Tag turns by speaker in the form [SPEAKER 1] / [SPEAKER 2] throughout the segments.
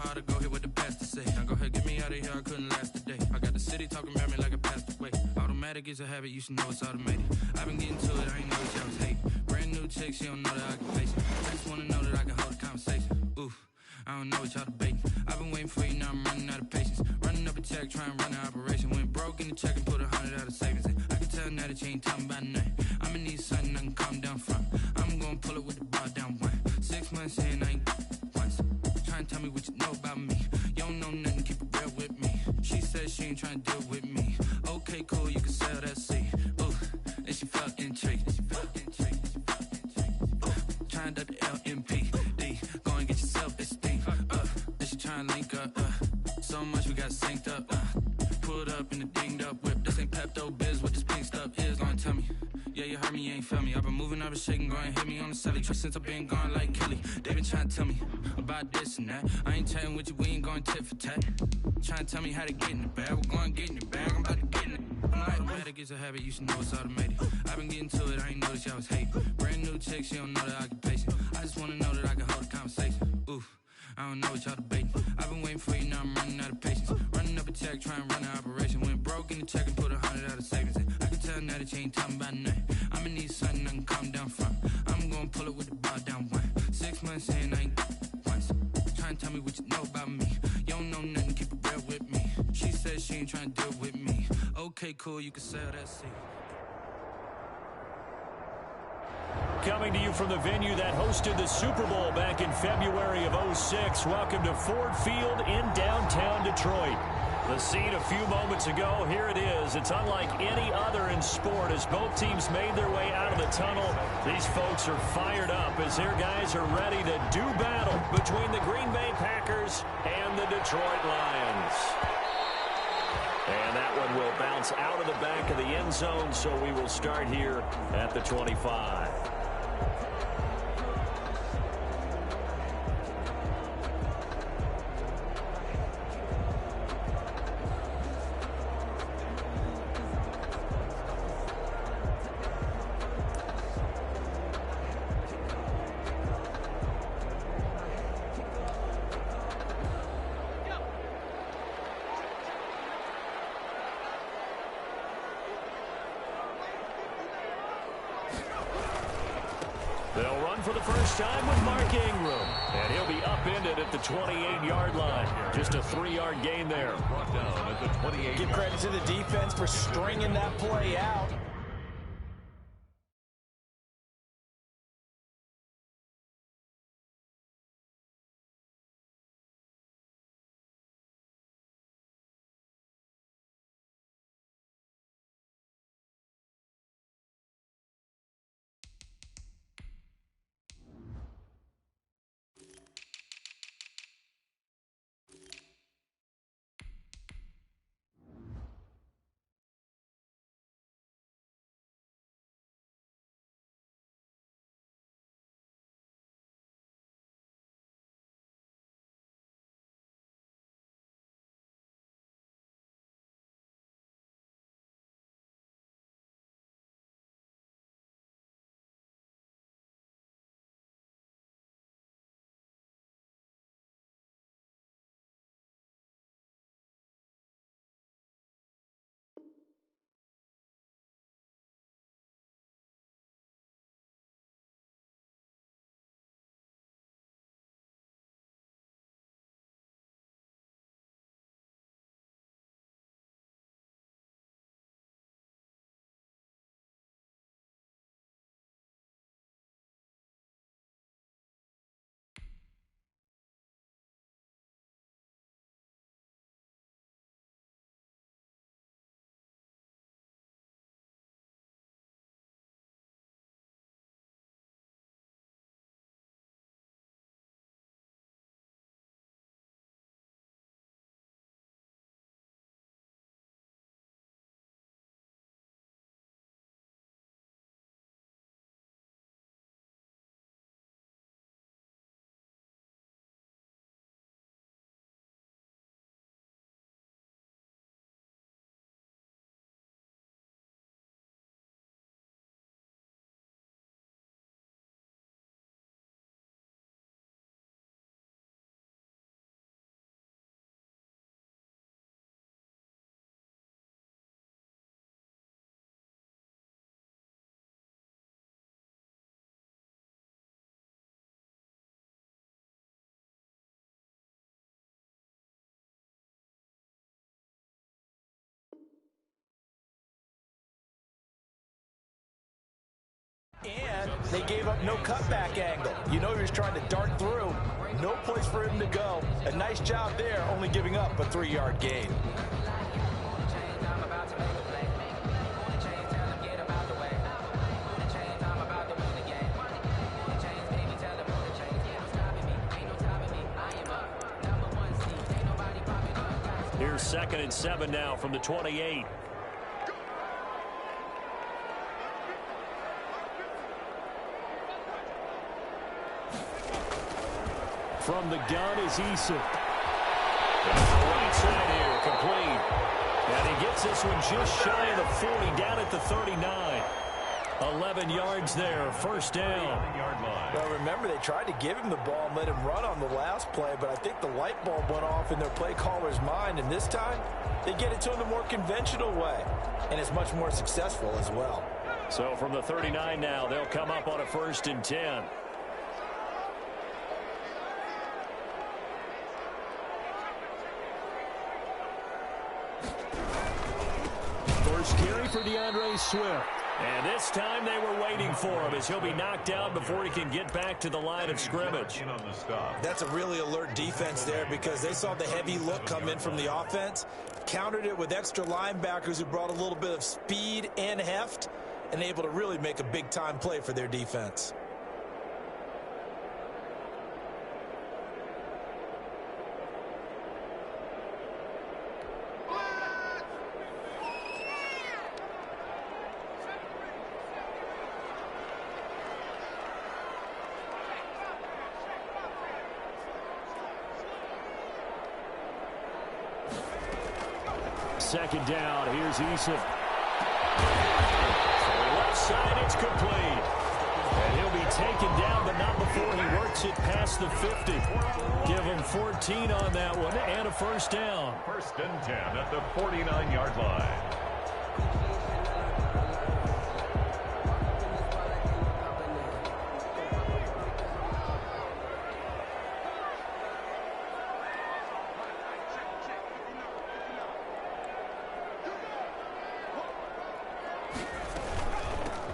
[SPEAKER 1] how to go here with the pastor say. Now go ahead, get me out of here, I couldn't last a day. I got the city talking about me like a passed away. Automatic is a habit, you should know it's automated. I've been getting to it, I ain't know that y'all was hate. Brand new chick, she don't know that I can face it. I just wanna know that I can hold a conversation. Oof, I don't know what y'all debating. I've been waiting for you, now I'm running out of patience. Running up a check, trying to run an operation. Went broke in the check and put 100 out of savings in. I can tell now that you ain't talking about nothing. I'ma need something I can calm down from. I'm gonna pull it with the bar down one. 6 months in, I ain't once. Trying to tell me what you know about me. You don't know nothing, keep it real with me. She said she ain't trying to deal with me. Okay, cool, you can sell that seat. Ooh, and she felt intrigued. Trying to the LMPD. Go and get your self-esteem. And she trying to link up. So much we got synced up. Pulled up in the dinged up whip. This ain't Pepto-Biz, what this pink stuff is. Long tell me. Yeah, you heard me, you ain't feel me. I've been moving, I've been shaking, go and hit me on the celly. Trust since I've been gone like Kelly. They been trying to tell me about this and that. I ain't chatting with you, we ain't going tit for tat. Trying to tell me how to get in the bag. We're going to get in the bag, I'm about to get in it. Automatic is a habit, you should know it's automated. I've been getting to it, I ain't noticed y'all was hate. Brand new chick, she don't know the occupation. I just wanna know that I can hold a conversation. Oof, I don't know what y'all debating. I've been waiting for you, now I'm running out of patience. Running up a check, trying to run an operation. Went broke in the check and put 100 out of savings in. I can tell now that you ain't talking about nothing. I'ma need something I can calm down from. I'm gonna pull it with the bar down one. 6 months in, I ain't once. Trying to tell me what you know about me. You don't know nothing, keep it real with me. She said she ain't trying to deal with me. Okay, cool, you can sell that seat.
[SPEAKER 2] Coming to you from the venue that hosted the Super Bowl back in February of '06. Welcome to Ford Field in downtown Detroit. The scene a few moments ago, here it is. It's unlike any other in sport as both teams made their way out of the tunnel. These folks are fired up as their guys are ready to do battle between the Green Bay Packers and the Detroit Lions. And that one will bounce out of the back of the end zone, so we will start here at the 25. They'll run for the first time with Mark Ingram. And he'll be upended at the 28-yard line. Just a 3-yard gain there.
[SPEAKER 3] Give credit to the defense for stringing that play out. They gave up no cutback angle. You know he was trying to dart through. No place for him to go. A nice job there, only giving up a 3-yard gain.
[SPEAKER 2] Here's 2nd and 7 now from the 28. From the gun is Eason. Right side here, complete. And he gets this one just shy of the 40, down at the 39. 11 yards there, first down.
[SPEAKER 3] Well, remember, they tried to give him the ball and let him run on the last play, but I think the light bulb went off in their play caller's mind, and this time they get it to him the more conventional way, and it's much more successful as well.
[SPEAKER 2] So from the 39 now, they'll come up on a 1st and 10. First carry for DeAndre Swift. And this time they were waiting for him as he'll be knocked out before he can get back to the line of scrimmage.
[SPEAKER 3] That's a really alert defense there because they saw the heavy look come in from the offense, countered it with extra linebackers who brought a little bit of speed and heft, and able to really make a big-time play for their defense.
[SPEAKER 2] Second down, here's Eason. Left side, it's complete. And he'll be taken down, but not before he works it past the 50. Give him 14 on that one and a first down.
[SPEAKER 4] 1st and 10 at the 49-yard line.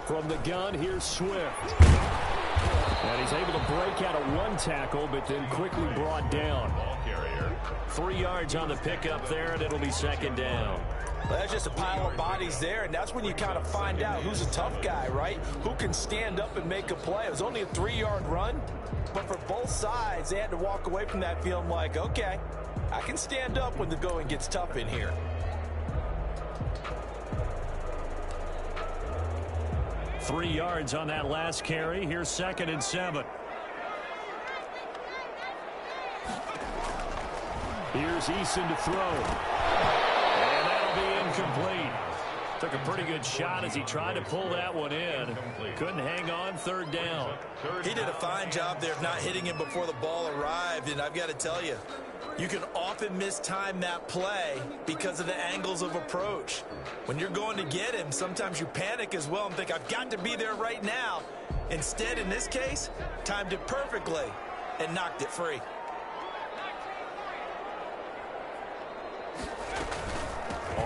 [SPEAKER 2] From the gun, here's Swift. And he's able to break out of one tackle, but then quickly brought down. 3 yards on the pickup there, and it'll be 2nd down.
[SPEAKER 3] Well, that's just a pile of bodies there, and that's when you kind of find out who's a tough guy, right? Who can stand up and make a play. It was only a 3-yard run, but for both sides, they had to walk away from that feeling like, okay, I can stand up when the going gets tough in here.
[SPEAKER 2] Three yards on that last carry. Here's 2nd and 7. Here's Eason to throw. And that'll be incomplete. Took a pretty good shot as he tried to pull that one in. Couldn't hang on, 3rd down.
[SPEAKER 3] He did a fine job there of not hitting him before the ball arrived, and I've got to tell you, you can often mistime that play because of the angles of approach. When you're going to get him, sometimes you panic as well and think, I've got to be there right now. Instead, in this case, timed it perfectly and knocked it free.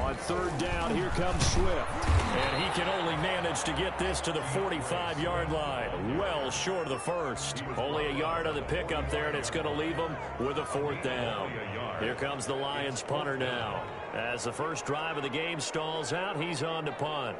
[SPEAKER 2] On 3rd down, here comes Swift. And he can only manage to get this to the 45-yard line. Well short of the first. Only a yard on the pickup there, and it's going to leave him with a 4th down. Here comes the Lions punter now. As the first drive of the game stalls out, he's on to punt.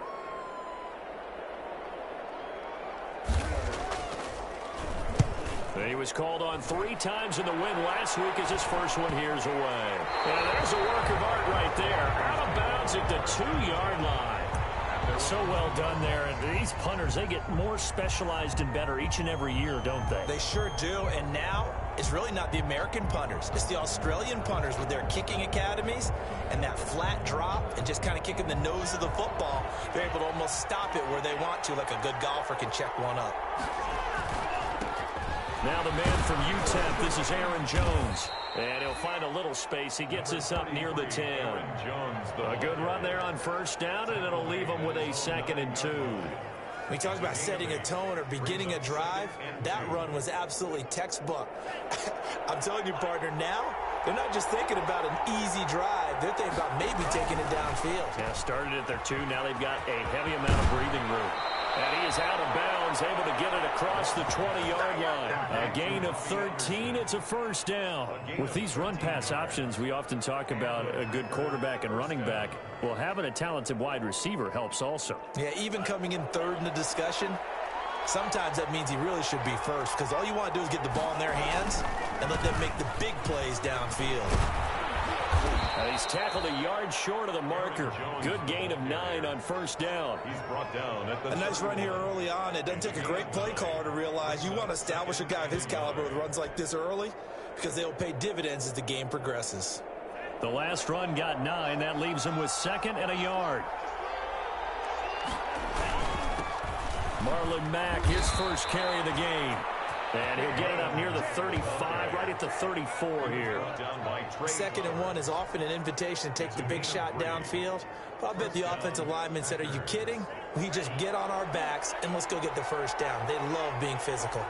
[SPEAKER 2] He was called on 3 times in the win last week as his first one here's away. And there's a work of art right there. Out of bounds at the 2-yard line. So well done there. And these punters, they get more specialized and better each and every year, don't they?
[SPEAKER 3] They sure do. And now it's really not the American punters. It's the Australian punters with their kicking academies and that flat drop and just kind of kicking the nose of the football. They're able to almost stop it where they want to, like a good golfer can check one up.
[SPEAKER 2] Now the man from UTEP, this is Aaron Jones. And he'll find a little space. He gets this up near the 10. A good run there on 1st down, and it'll leave him with a 2nd and 2.
[SPEAKER 3] When he talks about setting a tone or beginning a drive, that run was absolutely textbook. I'm telling you, partner, now they're not just thinking about an easy drive. They're thinking about maybe taking it downfield.
[SPEAKER 2] Yeah, started at their 2. Now they've got a heavy amount of breathing room. And he is out of bounds, able to get it across the 20-yard line. A gain of 13. It's a first down. With these run-pass options, we often talk about a good quarterback and running back. Well, having a talented wide receiver helps also.
[SPEAKER 3] Yeah, even coming in third in the discussion, sometimes that means he really should be first, because all you want to do is get the ball in their hands and let them make the big plays downfield.
[SPEAKER 2] He's tackled a yard short of the marker. Good gain of 9 on first down.
[SPEAKER 4] He's brought down at the
[SPEAKER 3] A nice run here early on. It doesn't take a great play caller to realize you want to establish a guy of his caliber with runs like this early, because they'll pay dividends as the game progresses.
[SPEAKER 2] The last run got 9. That leaves him with 2nd and a yard. Marlon Mack, his first carry of the game. And he'll get it up near the 35, right at the 34 here.
[SPEAKER 3] 2nd and 1 is often an invitation to take the big shot downfield. I'll bet the offensive lineman said, are you kidding? We just get on our backs and let's go get the first down. They love being physical.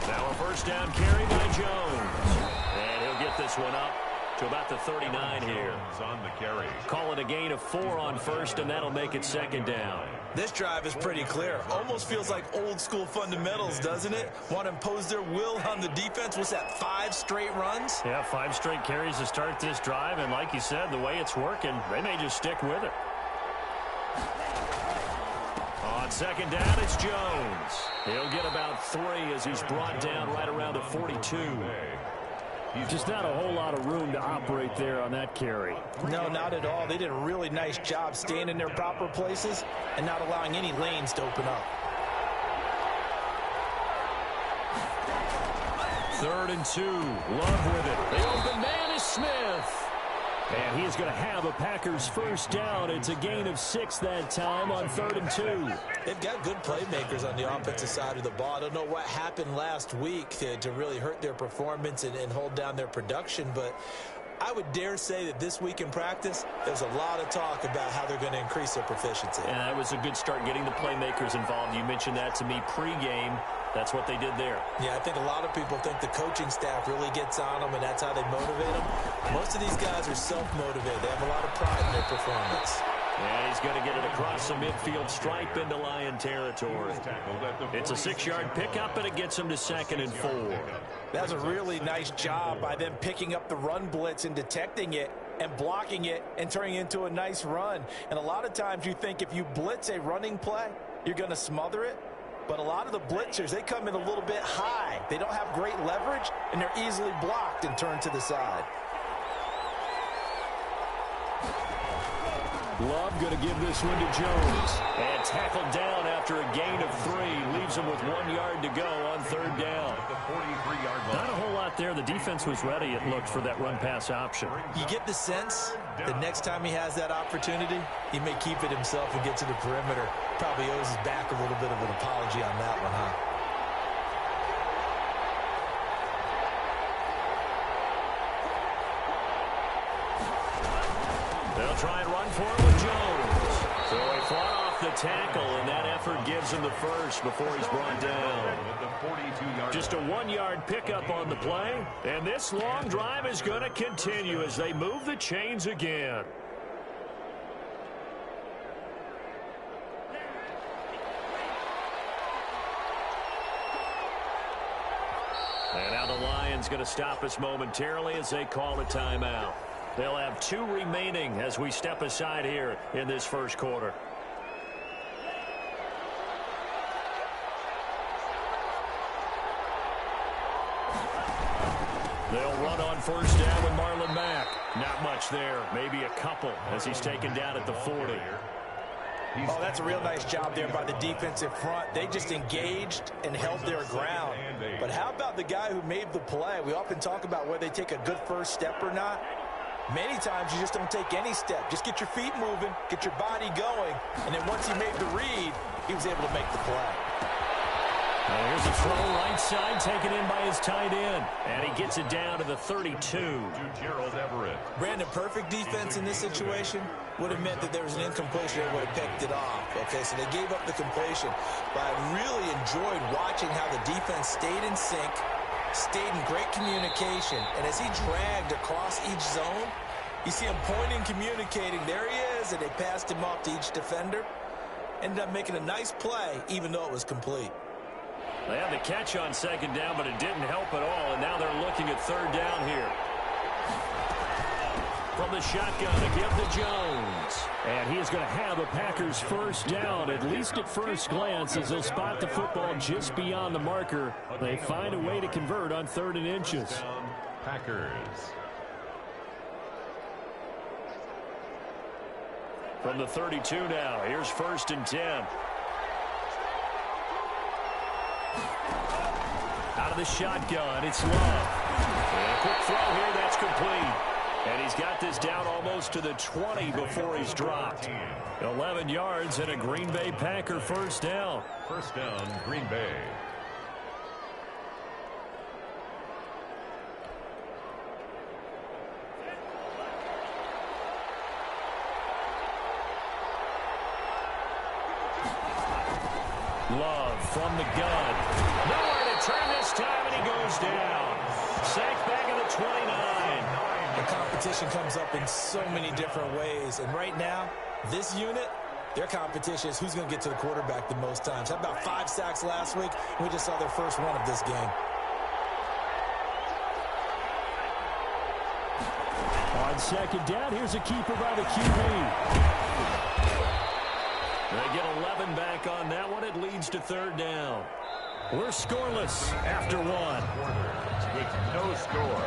[SPEAKER 2] Now a first down carry by Jones. And he'll get this one up to about the 39 here.
[SPEAKER 4] on the carry.
[SPEAKER 2] Call it a gain of 4 on first, and that'll make it 2nd down.
[SPEAKER 3] This drive is pretty clear. Almost feels like old school fundamentals, doesn't it? Want to impose their will on the defense. What's that, 5 straight runs?
[SPEAKER 2] Yeah, 5 straight carries to start this drive, and like you said, the way it's working, they may just stick with it. On 2nd down, it's Jones. He'll get about 3 as he's brought down right around the 42. Just not a whole lot of room to operate there on that carry.
[SPEAKER 3] No, not at all. They did a really nice job staying in their proper places and not allowing any lanes to open up.
[SPEAKER 2] 3rd and 2. Love with it. The open man is Smith. And he is going to have a Packers first down. It's a gain of 6 that time on 3rd and 2.
[SPEAKER 3] They've got good playmakers on the offensive side of the ball. I don't know what happened last week to really hurt their performance and hold down their production, but I would dare say that this week in practice, there's a lot of talk about how they're going to increase their proficiency.
[SPEAKER 2] And that was a good start getting the playmakers involved. You mentioned that to me pregame. That's what they did there.
[SPEAKER 3] Yeah, I think a lot of people think the coaching staff really gets on them, and that's how they motivate them. Most of these guys are self-motivated. They have a lot of pride in their performance.
[SPEAKER 2] And he's going to get it across the midfield stripe into Lion territory. It's a 6-yard pickup, and it gets him to 2nd and 4.
[SPEAKER 3] That's a really nice job by them picking up the run blitz and detecting it and blocking it and turning it into a nice run. And a lot of times you think if you blitz a running play, you're going to smother it. But a lot of the blitzers, they come in a little bit high. They don't have great leverage, and they're easily blocked and turned to the side.
[SPEAKER 2] Love going to give this one to Jones. And tackled down after a gain of 3. Leaves him with 1 yard to go on 3rd down. Not a whole lot there. The defense was ready, it looked, for that run-pass option.
[SPEAKER 3] You get the sense that next time he has that opportunity, he may keep it himself and get to the perimeter. Probably owes his back a little bit of an apology on that one, huh?
[SPEAKER 2] They'll try and run for it with Jones. So he fought off the tackle, and that effort gives him the first before he's brought down. Just a 1-yard pickup on the play, and this long drive is going to continue as they move the chains again. And now the Lions going to stop us momentarily as they call a timeout. They'll have 2 remaining as we step aside here in this first quarter. They'll run on first down with Marlon Mack. Not much there. Maybe a couple as he's taken down at the 40.
[SPEAKER 3] Oh, that's a real nice job there by the defensive front. They just engaged and held their ground. But how about the guy who made the play? We often talk about whether they take a good first step or not. Many times you just don't take any step. Just get your feet moving, get your body going, and then once he made the read, he was able to make the play.
[SPEAKER 2] Here's a throw right side taken in by his tight end, and he gets it down to the 32.
[SPEAKER 3] Brandon, perfect defense in this situation would have meant that there was an incompletion. They would have picked it off. Okay, so they gave up the completion. But I really enjoyed watching how the defense stayed in sync, stayed in great communication, and as he dragged across each zone, you see him pointing, communicating. There he is. was it? They passed him off to each defender. Ended up making a nice play, even though it was complete.
[SPEAKER 2] They had the catch on second down, but it didn't help at all, and now they're looking at third down here. From the shotgun to give to Jones.
[SPEAKER 5] And he is going to have a Packers first down, at least at first glance, as they'll spot the football just beyond the marker. They find a way to convert on 3rd and inches.
[SPEAKER 4] Packers.
[SPEAKER 2] From the 32 now, here's 1st and 10. Out of the shotgun, it's Love. And a quick throw here, that's complete. And he's got this down almost to the 20 before he's dropped. 11 yards and a Green Bay Packer first down.
[SPEAKER 4] First down, Green Bay.
[SPEAKER 2] Love from the gun. Nowhere to turn this time, and he goes down. Sacked back at the 29.
[SPEAKER 3] The competition comes up in so many different ways. And right now, this unit, their competition is who's going to get to the quarterback the most times. How about 5 sacks last week? We just saw their first one of this game.
[SPEAKER 5] On second down, here's a keeper by the QB.
[SPEAKER 2] They get 11 back on that one. It leads to 3rd down. We're scoreless after 1.
[SPEAKER 4] With no score.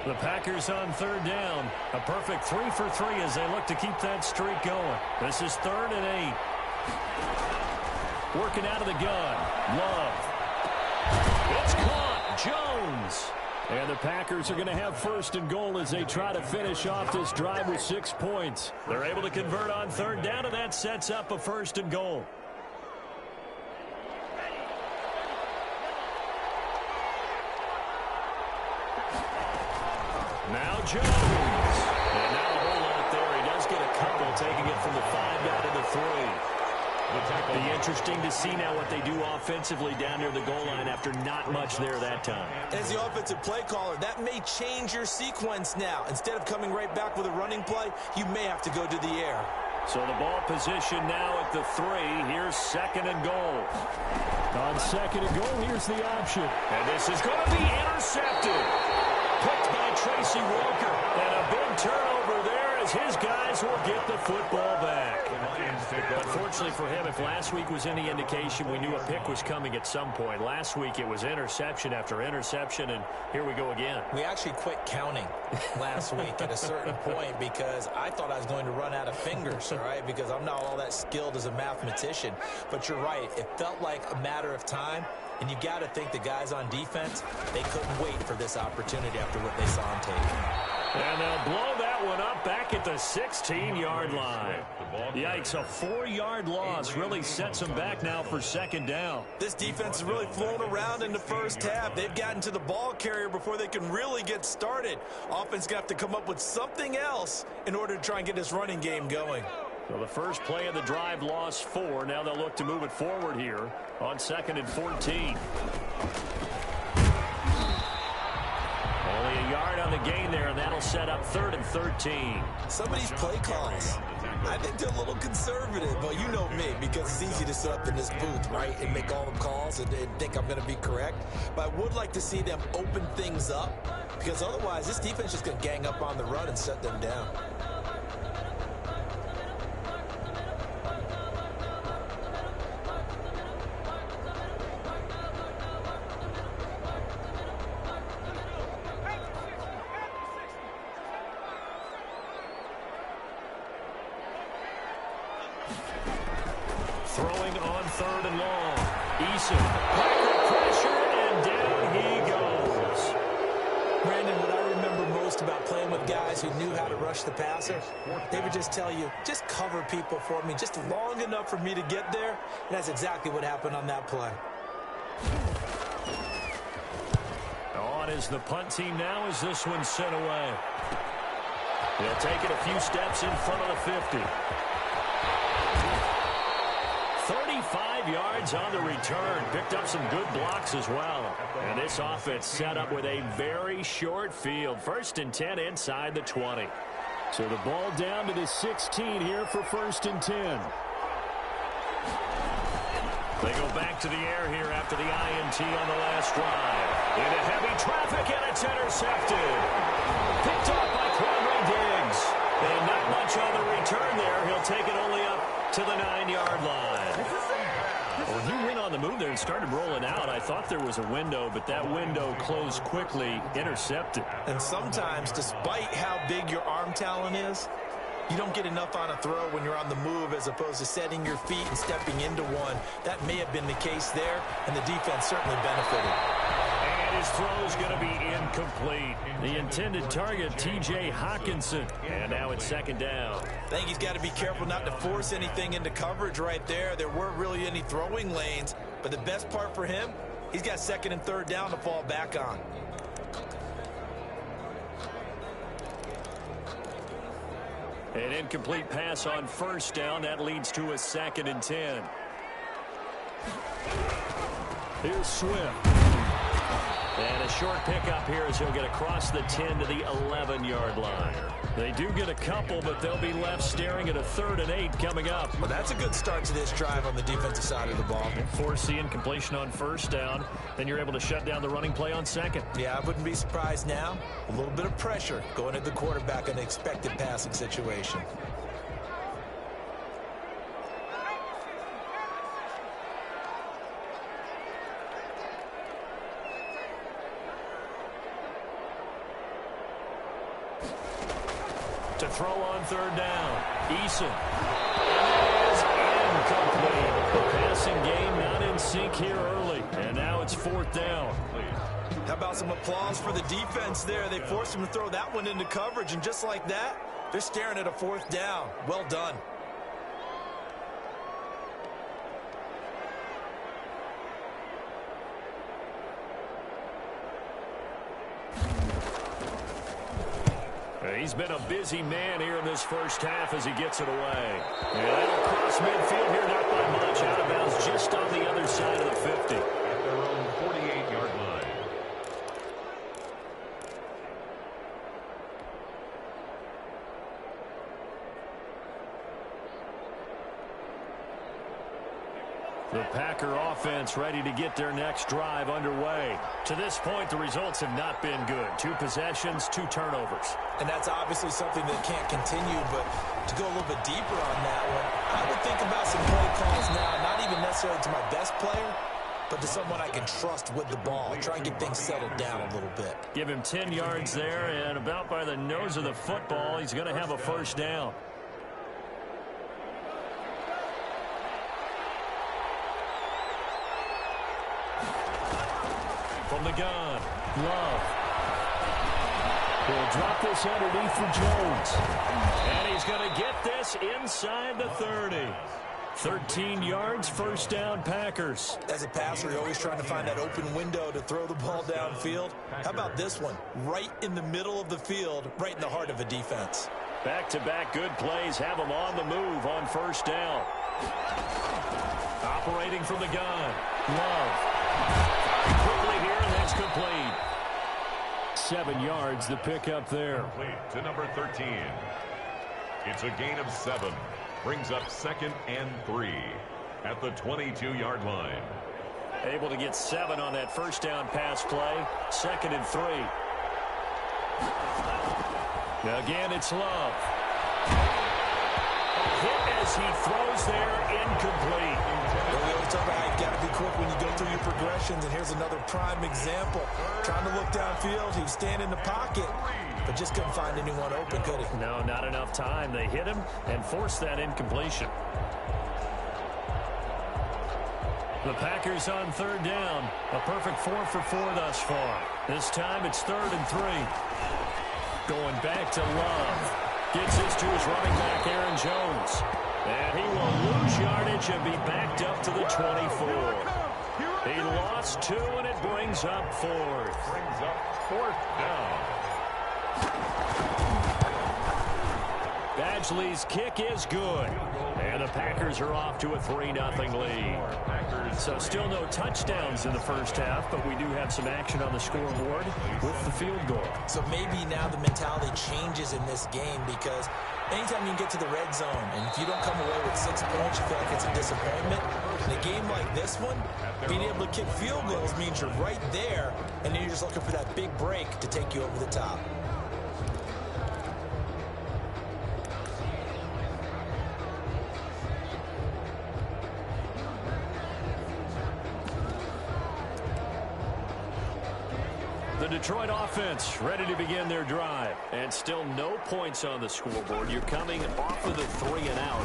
[SPEAKER 2] The Packers on 3rd down. A perfect 3 for 3 as they look to keep that streak going. This is 3rd and 8. Working out of the gun. Love. It's caught. Jones.
[SPEAKER 5] And the Packers are going to have 1st and goal as they try to finish off this drive with 6 points.
[SPEAKER 2] They're able to convert on 3rd down, and that sets up a 1st and goal. Now Jones. And now a whole lot there. He does get a couple, taking it from the 5 down to the 3. Be interesting to see now what they do offensively down near the goal line after not much there that time.
[SPEAKER 3] As the offensive play caller, that may change your sequence now. Instead of coming right back with a running play, you may have to go to the air.
[SPEAKER 2] So the ball position now at the 3. Here's 2nd and goal.
[SPEAKER 5] On 2nd and goal, here's the option.
[SPEAKER 2] And this is going to be intercepted. Picked by Tracy Walker. And a big turnover there as his guys will get the football back. Unfortunately for him, if last week was any indication, we knew a pick was coming at some point. Last week it was interception after interception, and here we go again.
[SPEAKER 3] We actually quit counting last week at a certain point because I thought I was going to run out of fingers, all right, because I'm not all that skilled as a mathematician. But you're right. It felt like a matter of time. And you got to think the guys on defense, they couldn't wait for this opportunity after what they saw on tape.
[SPEAKER 2] And they'll blow that one up back at the 16-yard line. Yikes, a 4-yard loss really sets them back now for 2nd down.
[SPEAKER 3] This defense has really flown around in the first half. They've gotten to the ball carrier before they can really get started. Offense going to have to come up with something else in order to try and get this running game going.
[SPEAKER 2] So the first play of the drive lost 4. Now they'll look to move it forward here on 2nd and 14. Only a yard on the gain there, and that'll set up 3rd and 13.
[SPEAKER 3] Some of these play calls, I think they're a little conservative. But you know me, because it's easy to sit up in this booth, right, and make all the calls and think I'm going to be correct. But I would like to see them open things up, because otherwise this defense is just going to gang up on the run and shut them down.
[SPEAKER 2] Throwing on 3rd and long. Eason. Packer pressure, and down he goes.
[SPEAKER 3] Brandon, what I remember most about playing with guys who knew how to rush the passer, they would just tell you, just cover people for me, just long enough for me to get there. And that's exactly what happened on that play.
[SPEAKER 2] On is the punt team now as this one's sent away. He'll take it a few steps in front of the 50. 35 yards on the return. Picked up some good blocks as well. And this offense set up with a very short field. 1st and 10 inside the 20.
[SPEAKER 5] So the ball down to the 16 here for 1st and 10.
[SPEAKER 2] They go back to the air here after the INT on the last drive. Into heavy traffic, and it's intercepted. Picked off by Quandre Diggs. And not much on the return there. He'll take it only up to the 9-yard line. When he went on the move there and started rolling out, I thought there was a window, but that window closed quickly, intercepted.
[SPEAKER 3] And sometimes, despite how big your arm talent is, you don't get enough on a throw when you're on the move as opposed to setting your feet and stepping into one. That may have been the case there, and the defense certainly benefited.
[SPEAKER 2] And his throw's going to be incomplete.
[SPEAKER 5] The intended target, T.J. Hockenson.
[SPEAKER 2] And now it's 2nd down.
[SPEAKER 3] I think he's got to be careful not to force anything into coverage right there. There weren't really any throwing lanes, but the best part for him, he's got 2nd and 3rd down to fall back on.
[SPEAKER 2] An incomplete pass on 1st down. That leads to a 2nd and 10.
[SPEAKER 5] Here's Swift.
[SPEAKER 2] And a short pickup here as he'll get across the 10 to the 11-yard line.
[SPEAKER 5] They do get a couple, but they'll be left staring at a 3rd and 8 coming up.
[SPEAKER 3] Well, that's a good start to this drive on the defensive side of the ball.
[SPEAKER 2] Force the incompletion on 1st down. Then you're able to shut down the running play on 2nd.
[SPEAKER 3] Yeah, I wouldn't be surprised now. A little bit of pressure going at the quarterback in an expected passing situation.
[SPEAKER 2] To throw on 3rd down. Eason. And is incomplete. The passing game not in sync here early. And now it's 4th down.
[SPEAKER 3] How about some applause for the defense there? They forced him to throw that one into coverage, and just like that, they're staring at a 4th down. Well done.
[SPEAKER 2] He's been a busy man here in this 1st half as he gets it away. And that'll cross midfield here, not by much. Out of bounds just on the other side of the 50.
[SPEAKER 4] At their own 48-yard line.
[SPEAKER 5] The Packer offense ready to get their next drive underway. To this point, the results have not been good. 2 possessions, 2 turnovers.
[SPEAKER 3] And that's obviously something that can't continue, but to go a little bit deeper on that one, I would think about some play calls now, not even necessarily to my best player, but to someone I can trust with the ball. Try and get things settled down a little bit.
[SPEAKER 5] Give him 10 yards there, and about by the nose of the football, he's going to have a 1st down. From the gun, Love. He'll drop this underneath for Jones.
[SPEAKER 2] And he's going to get this inside the 30.
[SPEAKER 5] 13 yards, 1st down, Packers.
[SPEAKER 3] As a passer, you're always trying to find that open window to throw the ball downfield. How about this one? Right in the middle of the field, right in the heart of a defense.
[SPEAKER 2] Back-to-back good plays have him on the move on 1st down. Operating from the gun, Love. Quickly here, and that's complete.
[SPEAKER 5] 7 yards, the pickup there.
[SPEAKER 4] Complete to number 13. It's a gain of 7. Brings up 2nd and 3 at the 22-yard line.
[SPEAKER 2] Able to get 7 on that 1st down pass play. 2nd and 3.
[SPEAKER 5] Again, it's Love.
[SPEAKER 2] Hit as he throws there, incomplete.
[SPEAKER 3] Well, we always talk about how you got to be quick when you go through your progressions, and here's another prime example. Trying to look downfield, he was standing in the pocket, but just couldn't find anyone open, could he?
[SPEAKER 2] No, not enough time. They hit him and forced that incompletion.
[SPEAKER 5] The Packers on 3rd down. A perfect 4 for 4 thus far. This time it's 3rd and 3. Going back to Love. Gets this to his running back, Aaron Jones.
[SPEAKER 2] And he will lose yardage and be backed up to the 24. He lost 2, and it brings up 4th.
[SPEAKER 4] Brings up 4th down.
[SPEAKER 2] Badgley's kick is good. And the Packers are off to a 3-0 lead. So still no touchdowns in the first half, but we do have some action on the scoreboard with the field goal. So maybe now the mentality changes in this game because anytime you get to the red zone and if you don't come away with 6 points, you feel like it's a disappointment. In a game like this one, being able to kick field goals means you're right there, and then you're just looking for that big break to take you over the top. The Detroit offense ready to begin their drive. And still no points on the scoreboard. You're coming off of the 3-and-out.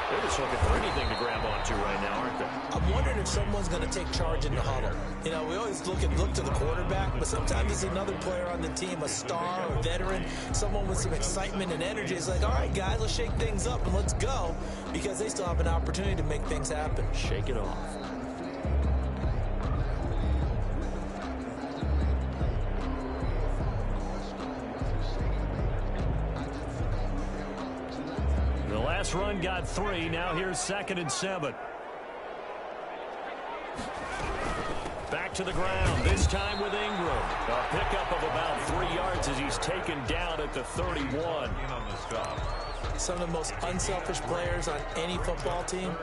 [SPEAKER 2] They're just looking for anything to grab onto right now, aren't they? I'm wondering if someone's going to take charge in the huddle. You know, we always look to the quarterback, but sometimes it's another player on the team, a star, a veteran, someone with some excitement and energy. It's like, all right, guys, let's shake things up and let's go, because they still have an opportunity to make things happen. Shake it off. Run got 3. Now here's 2nd and 7. Back to the ground, this time with Ingram. A pickup of about 3 yards as he's taken down at the 31. Some of the most unselfish players on any football team,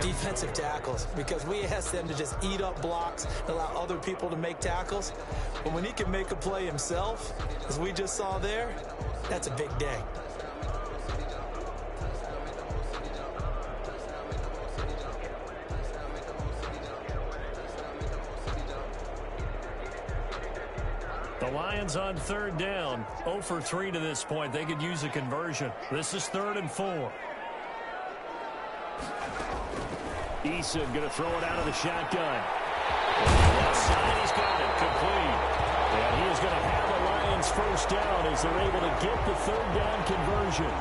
[SPEAKER 2] defensive tackles, because we ask them to just eat up blocks and allow other people to make tackles. But when he can make a play himself, as we just saw there, that's a big day. The Lions on 3rd down, 0 for 3 to this point. They could use a conversion. This is 3rd and 4. Eason going to throw it out of the shotgun. Left side, he's got it, complete. And he is going to have the Lions first down as they're able to get the 3rd down conversion.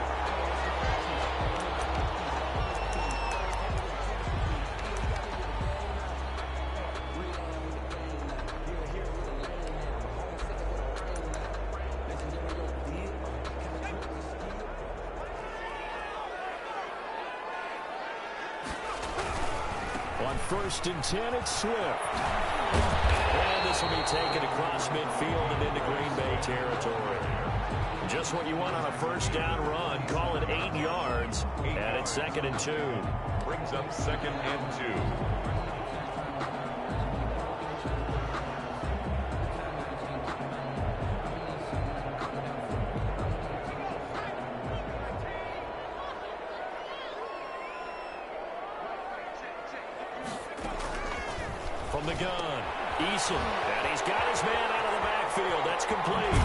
[SPEAKER 2] On 1st and 10, it's Swift. And this will be taken across midfield and into Green Bay territory. Just what you want on a 1st down run. Call it 8 yards. And it's 2nd and 2.
[SPEAKER 4] Brings up 2nd and 2.
[SPEAKER 2] From the gun, Eason, and he's got his man out of the backfield. That's complete.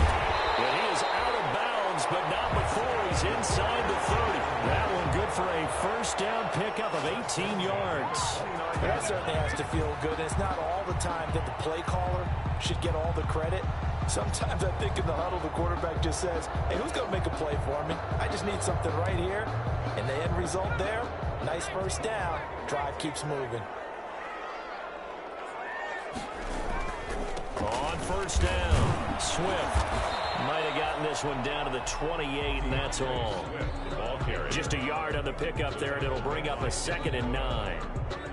[SPEAKER 2] And he is out of bounds, but not before he's inside the 30. That one good for a 1st down pickup of 18 yards. That certainly has to feel good. It's not all the time that the play caller should get all the credit. Sometimes I think in the huddle, the quarterback just says, hey, who's going to make a play for me? I just need something right here. And the end result there, nice 1st down. Drive keeps moving. On 1st down, Swift might have gotten this one down to the 28, and that's all. Just a yard on the pickup there, and it'll bring up a 2nd and 9.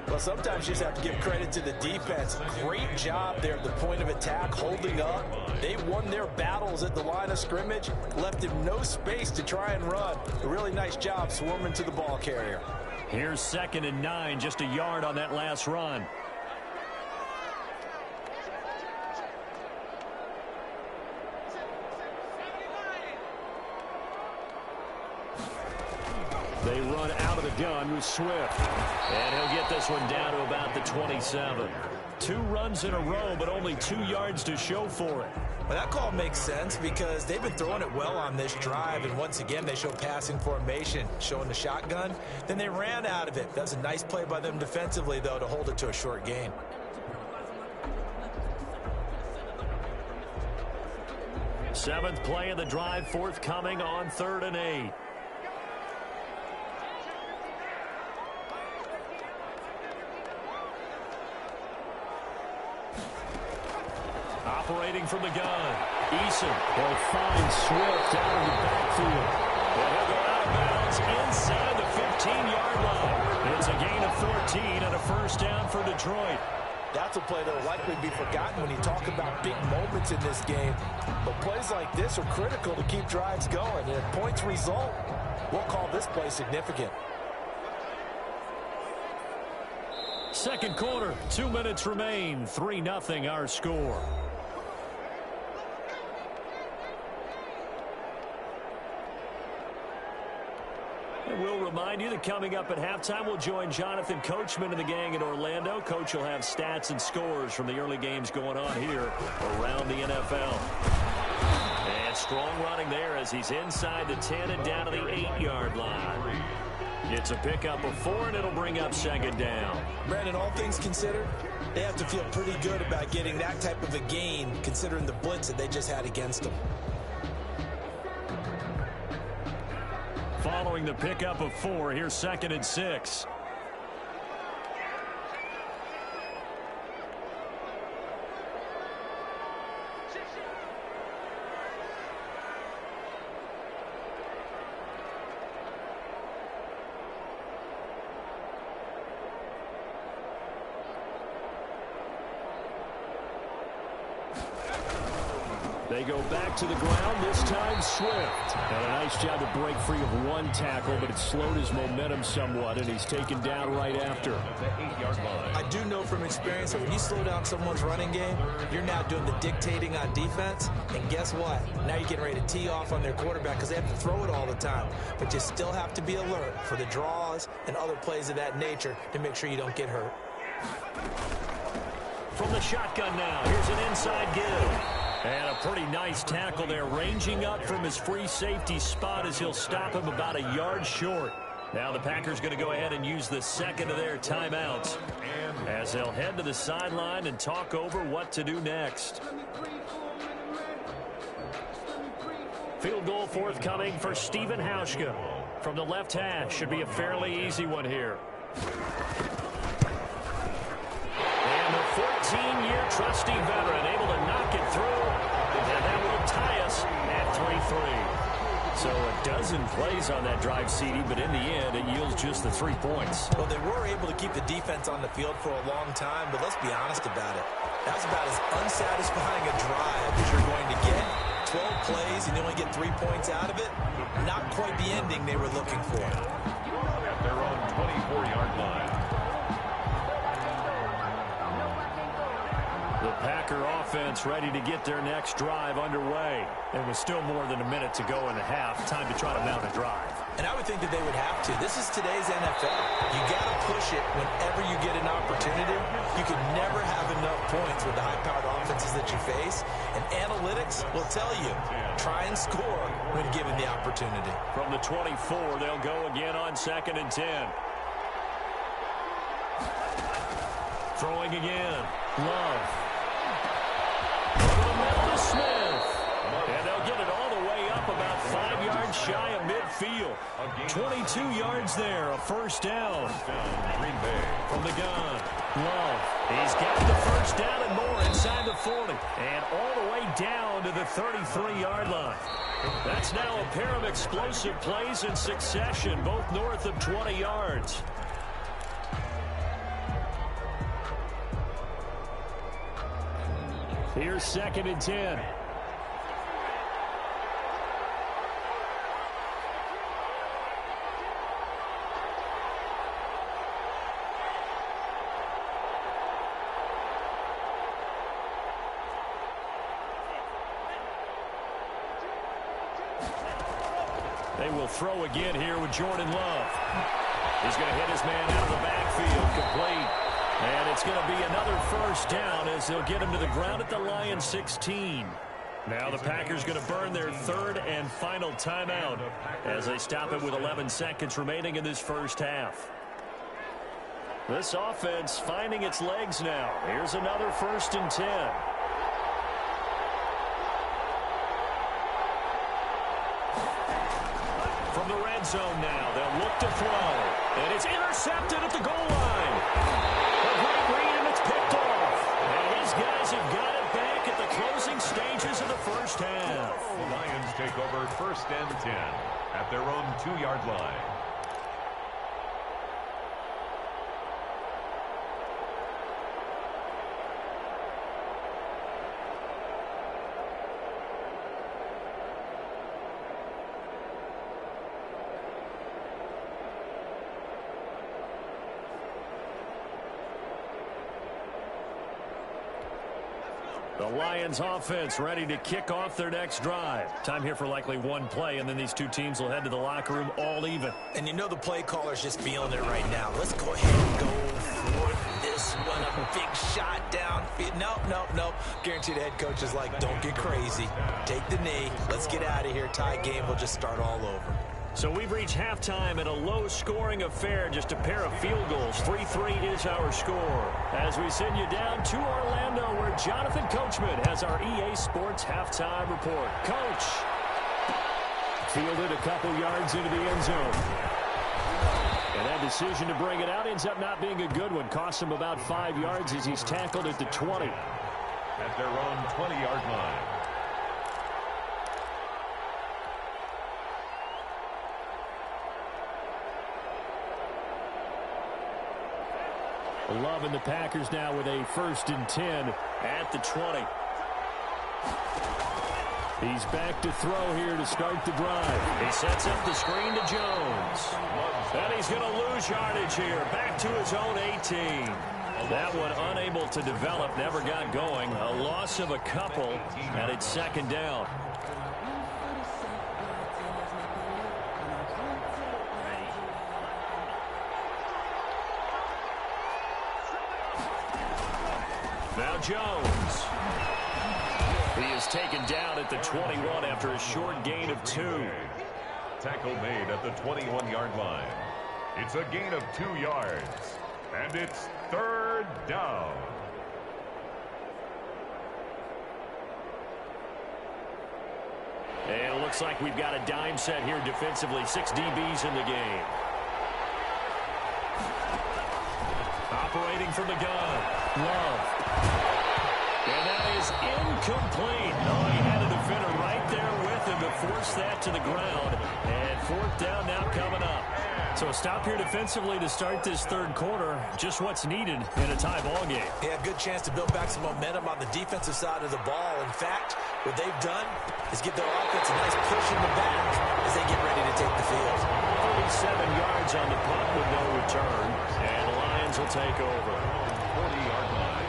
[SPEAKER 2] Well, sometimes you just have to give credit to the defense. Great job there at the point of attack, holding up. They won their battles at the line of scrimmage, left him no space to try and run. A really nice job swarming to the ball carrier. Here's 2nd and 9, just a yard on that last run. They run out of the gun with Swift. And he'll get this one down to about the 27. 2 runs in a row, but only 2 yards to show for it. Well, that call makes sense because they've been throwing it well on this drive, and once again, they show passing formation, showing the shotgun. Then they ran out of it. That was a nice play by them defensively, though, to hold it to a short gain. Seventh play of the drive forthcoming on 3rd and 8. Operating from the gun, Eason will find Swift out of the backfield. And he'll go out of bounds inside the 15-yard line. It's a gain of 14 and a first down for Detroit.
[SPEAKER 3] That's a play that will likely be forgotten when you talk about big moments in this game. But plays like this are critical to keep drives going. And if points result, we'll call this play significant.
[SPEAKER 2] Second quarter, 2 minutes remain. 3-0 our score. And we'll remind you that coming up at halftime, we'll join Jonathan Coachman and the gang in Orlando. Coach will have stats and scores from the early games going on here around the NFL. And strong running there as he's inside the 10 and down to the 8-yard line. It's a pickup of 4, and it'll bring up second down.
[SPEAKER 3] Brandon, all things considered, they have to feel pretty good about getting that type of a gain, considering the blitz that they just had against them.
[SPEAKER 2] Following the pickup of 4, here's 2nd and 6. They go back to the ground, this time Swift. And a nice job to break free of one tackle, but it slowed his momentum somewhat, and he's taken down right after.
[SPEAKER 3] I do know from experience that when you slow down someone's running game, you're now doing the dictating on defense. And guess what? Now you're getting ready to tee off on their quarterback because they have to throw it all the time. But you still have to be alert for the draws and other plays of that nature to make sure you don't get hurt.
[SPEAKER 2] From the shotgun now, here's an inside give. And a pretty nice tackle there, ranging up from his free safety spot as he'll stop him about a yard short. Now the Packers going to go ahead and use the second of their timeouts as they'll head to the sideline and talk over what to do next. Field goal forthcoming for Stephen Hauschka. From the left hash, should be a fairly easy one here. And the 14-year trusty veteran able to knock it through. And that will tie us at 3-3. So a dozen plays on that drive, CD, but in the end, it yields just the 3 points.
[SPEAKER 3] Well, they were able to keep the defense on the field for a long time, but let's be honest about it. That's about as unsatisfying a drive as you're going to get. 12 plays and you only get 3 points out of it. Not quite the ending they were looking for.
[SPEAKER 4] At their own 24-yard line.
[SPEAKER 2] The Packer offense ready to get their next drive underway. And with still more than a minute to go in the half, time to try to mount a drive.
[SPEAKER 3] And I would think that they would have to. This is today's NFL. You got to push it whenever you get an opportunity. You can never have enough points with the high-powered offenses that you face. And analytics will tell you, try and score when given the opportunity.
[SPEAKER 2] From the 24, they'll go again on 2nd and 10. Throwing again. Love. Over the middle to Smith. And they'll get it all the way up about 5 yards shy of midfield. 22 yards there, a first down.
[SPEAKER 4] Green Bay.
[SPEAKER 2] From the gun. Love. He's got the first down and more inside the 40. And all the way down to the 33-yard line. That's now a pair of explosive plays in succession, both north of 20 yards. Here's 2nd and 10. They will throw again here with Jordan Love. He's going to hit his man out of the backfield, complete. And it's going to be another first down as they'll get him to the ground at the Lions 16. Now the Packers going to burn their third and final timeout as they stop it with 11 seconds remaining in this first half. This offense finding its legs now. Here's another 1st and 10. From the red zone now, they'll look to throw. And it's intercepted at the goal line. A great read, and it's picked off. And his guys have got it back at the closing stages of the first half.
[SPEAKER 4] The Lions take over 1st and 10. at their own 2-yard line.
[SPEAKER 2] The Lions offense ready to kick off their next drive. Time here for likely one play, and then these two teams will head to the locker room all even.
[SPEAKER 3] And you know the play caller's just feeling it right now. Let's go ahead and go for this one. A big shot downfield. Nope. Guaranteed the head coach is like, don't get crazy. Take the knee. Let's get out of here. Tie game. We'll just start all over.
[SPEAKER 2] So we've reached halftime in a low-scoring affair, just a pair of field goals. 3-3 is our score. As we send you down to Orlando, where Jonathan Coachman has our EA Sports halftime report. Coach. Fielded a couple yards into the end zone. And that decision to bring it out ends up not being a good one. Costs him about 5 yards as he's tackled at the 20.
[SPEAKER 4] At their own 20-yard line.
[SPEAKER 2] Love and the Packers now with a 1st and 10 at the 20. He's back to throw here to start the drive. He sets up the screen to Jones. And he's going to lose yardage here. Back to his own 18. That one unable to develop, never got going. A loss of a couple, and it's 2nd down. Now Jones. He is taken down at the 21 after a short gain of 2.
[SPEAKER 4] Tackle made at the 21-yard line. It's a gain of 2 yards. And it's 3rd down.
[SPEAKER 2] And it looks like we've got a dime set here defensively. 6 DBs in the game. Operating from the gun. Love. And that is incomplete. Oh, he had a defender right there with him to force that to the ground. And 4th down now coming up. So a stop here defensively to start this 3rd quarter. Just what's needed in a tie ball game.
[SPEAKER 3] Yeah, good chance to build back some momentum on the defensive side of the ball. In fact, what they've done is give their offense a nice push in the back as they get ready to take the field.
[SPEAKER 2] 37 yards on the punt with no return. And the Lions will take over.
[SPEAKER 4] 40-yard line.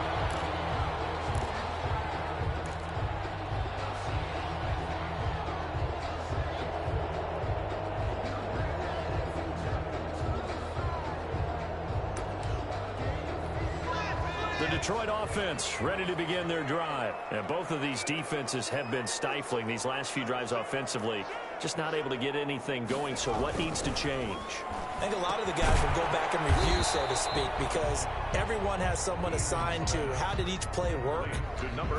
[SPEAKER 2] The Detroit offense ready to begin their drive. And both of these defenses have been stifling these last few drives offensively. Just not able to get anything going, so what needs to change?
[SPEAKER 3] I think a lot of the guys will go back and review, so to speak, because everyone has someone assigned to how did each play work.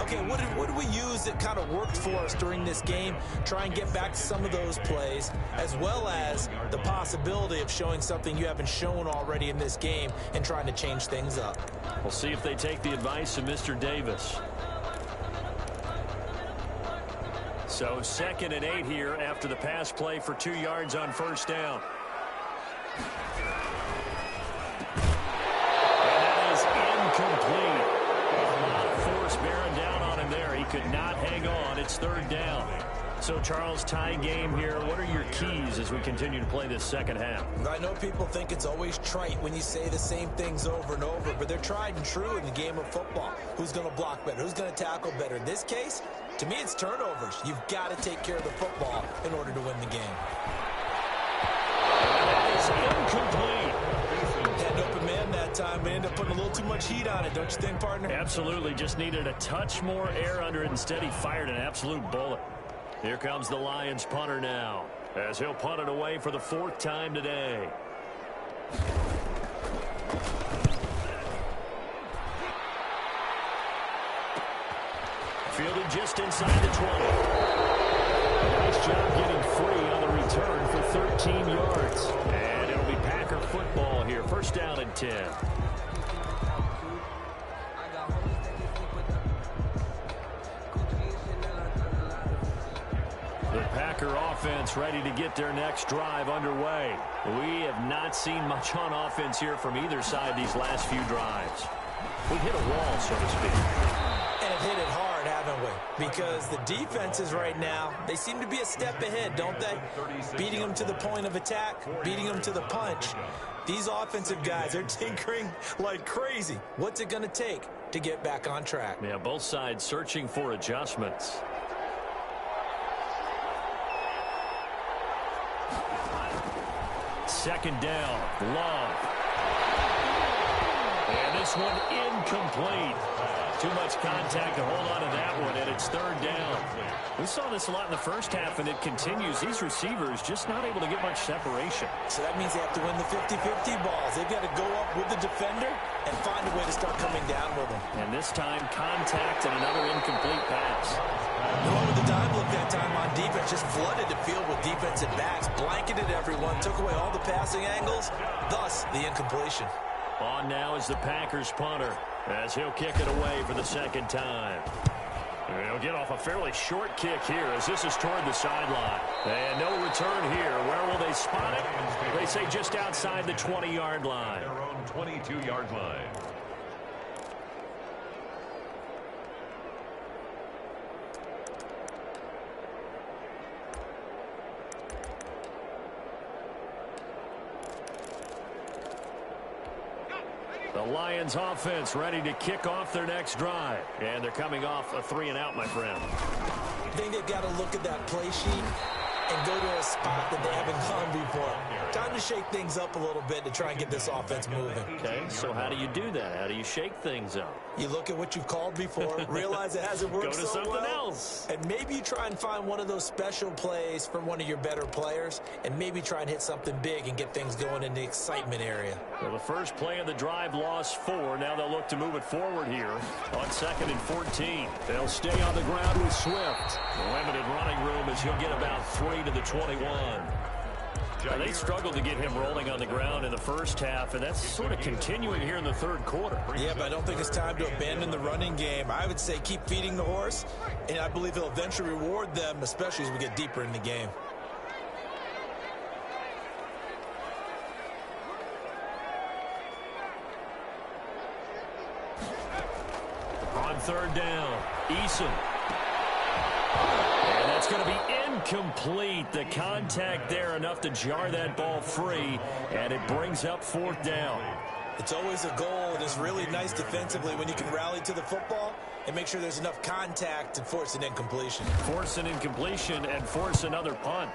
[SPEAKER 3] Okay, what did we use that kind of worked for us during this game? Try and get back to some of those plays, as well as the possibility of showing something you haven't shown already in this game and trying to change things up.
[SPEAKER 2] We'll see if they take the advice of Mr. Davis. So 2nd and 8 here after the pass play for 2 yards on 1st down. And that is incomplete. A lot of force bearing down on him there. He could not hang on. It's 3rd down. So, Charles, tie game here. What are your keys as we continue to play this 2nd half?
[SPEAKER 3] I know people think it's always trite when you say the same things over and over, but they're tried and true in the game of football. Who's going to block better? Who's going to tackle better? In this case, to me, it's turnovers. You've got to take care of the football in order to win the game.
[SPEAKER 2] That is incomplete.
[SPEAKER 3] Had an open man that time, but ended up putting a little too much heat on it, don't you think, partner?
[SPEAKER 2] Absolutely. Just needed a touch more air under it. Instead, he fired an absolute bullet. Here comes the Lions punter now, as he'll punt it away for the 4th time today. Fielded just inside the 20. Nice job getting free on the return for 13 yards. And it'll be Packer football here. 1st down and 10. The Packer offense ready to get their next drive underway. We have not seen much on offense here from either side these last few drives. We hit a wall, so to speak.
[SPEAKER 3] And have hit it hard, haven't we? Because the defenses right now, they seem to be a step ahead, don't they? Beating them to the point of attack, beating them to the punch. These offensive guys are tinkering like crazy. What's it going to take to get back on track?
[SPEAKER 2] Yeah, both sides searching for adjustments. Second down, Love. And this one incomplete. Too much contact to hold on to that one, and it's third down. We saw this a lot in the first half, and it continues. These receivers just not able to get much separation.
[SPEAKER 3] So that means they have to win the 50-50 balls. They've got to go up with the defender and find a way to start coming down with them.
[SPEAKER 2] And this time, contact and another incomplete pass.
[SPEAKER 3] Going with the dime look that time on defense, just flooded the field with defensive backs, blanketed everyone, took away all the passing angles, thus the incompletion.
[SPEAKER 2] On now is the Packers punter as he'll kick it away for the second time. He'll get off a fairly short kick here as this is toward the sideline. And no return here. Where will they spot it? They say just outside the 20-yard line.
[SPEAKER 4] Their own 22-yard line.
[SPEAKER 2] The Lions offense ready to kick off their next drive. And they're coming off a 3-and-out, my friend.
[SPEAKER 3] I think they've got to look at that play sheet and go to a spot that they haven't gone before. Time to shake things up a little bit to try and get this offense moving.
[SPEAKER 2] Okay, so how do you do that? How do you shake things up?
[SPEAKER 3] You look at what you've called before, realize it hasn't worked
[SPEAKER 2] Go to
[SPEAKER 3] so
[SPEAKER 2] something
[SPEAKER 3] well,
[SPEAKER 2] else.
[SPEAKER 3] and maybe you try and find one of those special plays from one of your better players, and maybe try and hit something big and get things going in the excitement area.
[SPEAKER 2] Well, the first play of the drive lost 4. Now they'll look to move it forward here on 2nd and 14. They'll stay on the ground with Swift. Limited running room as he'll get about 3 to the 21. Now, they struggled to get him rolling on the ground in the first half, and that's sort of continuing here in the third quarter.
[SPEAKER 3] Yeah, but I don't think it's time to abandon the running game. I would say keep feeding the horse, and I believe he'll eventually reward them, especially as we get deeper in the game.
[SPEAKER 2] On third down, Eason. And that's going to be incomplete. The contact there enough to jar that ball free, and it brings up 4th down.
[SPEAKER 3] It's always a goal, and it's really nice defensively when you can rally to the football and make sure there's enough contact to force an incompletion.
[SPEAKER 2] Force an incompletion and force another punt.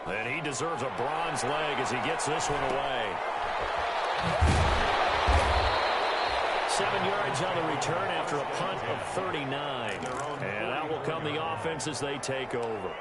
[SPEAKER 2] And he deserves a bronze leg as he gets this one away. 7 yards on the return after a punt of 39. And out will come the offense as they take over.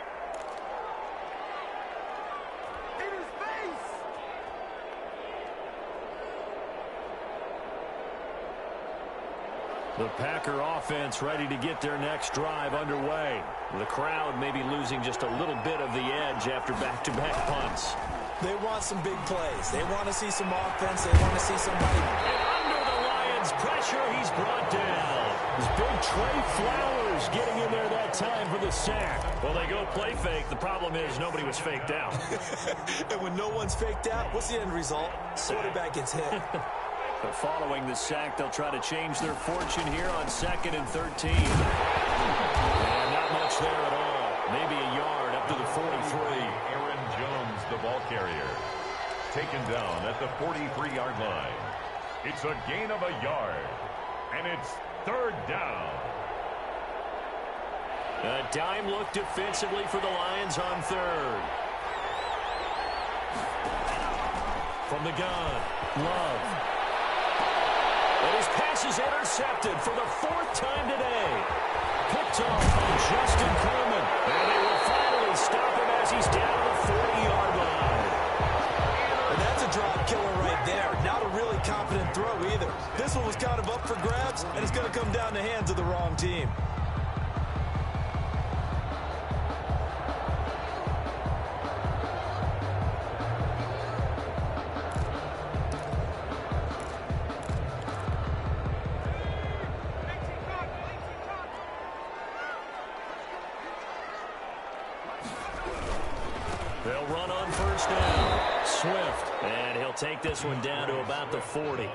[SPEAKER 2] The Packer offense ready to get their next drive underway. The crowd may be losing just a little bit of the edge after back-to-back punts.
[SPEAKER 3] They want some big plays. They want to see some offense. They want to see somebody.
[SPEAKER 2] And under the Lions' pressure, he's brought down. It's big Trey Flowers getting in there that time for the sack. Well, they go play fake. The problem is nobody was faked out.
[SPEAKER 3] And when no one's faked out, what's the end result? Quarterback gets hit.
[SPEAKER 2] But following the sack, they'll try to change their fortune here on 2nd and 13. And not much there at all. Maybe a yard up to the 43.
[SPEAKER 4] Aaron Jones, the ball carrier. Taken down at the 43-yard line. It's a gain of a yard. And it's 3rd down.
[SPEAKER 2] A dime look defensively for the Lions on 3rd. From the gun, Love. And his pass is intercepted for the 4th time today. Picked off by Justin Coleman. And they will finally stop him as he's down the 40-yard line.
[SPEAKER 3] And that's a drop killer right there. Not a really confident throw either. This one was kind of up for grabs, and it's going to come down the hands of the wrong team.
[SPEAKER 2] They'll run on first down. Swift. And he'll take this one down to about the 40.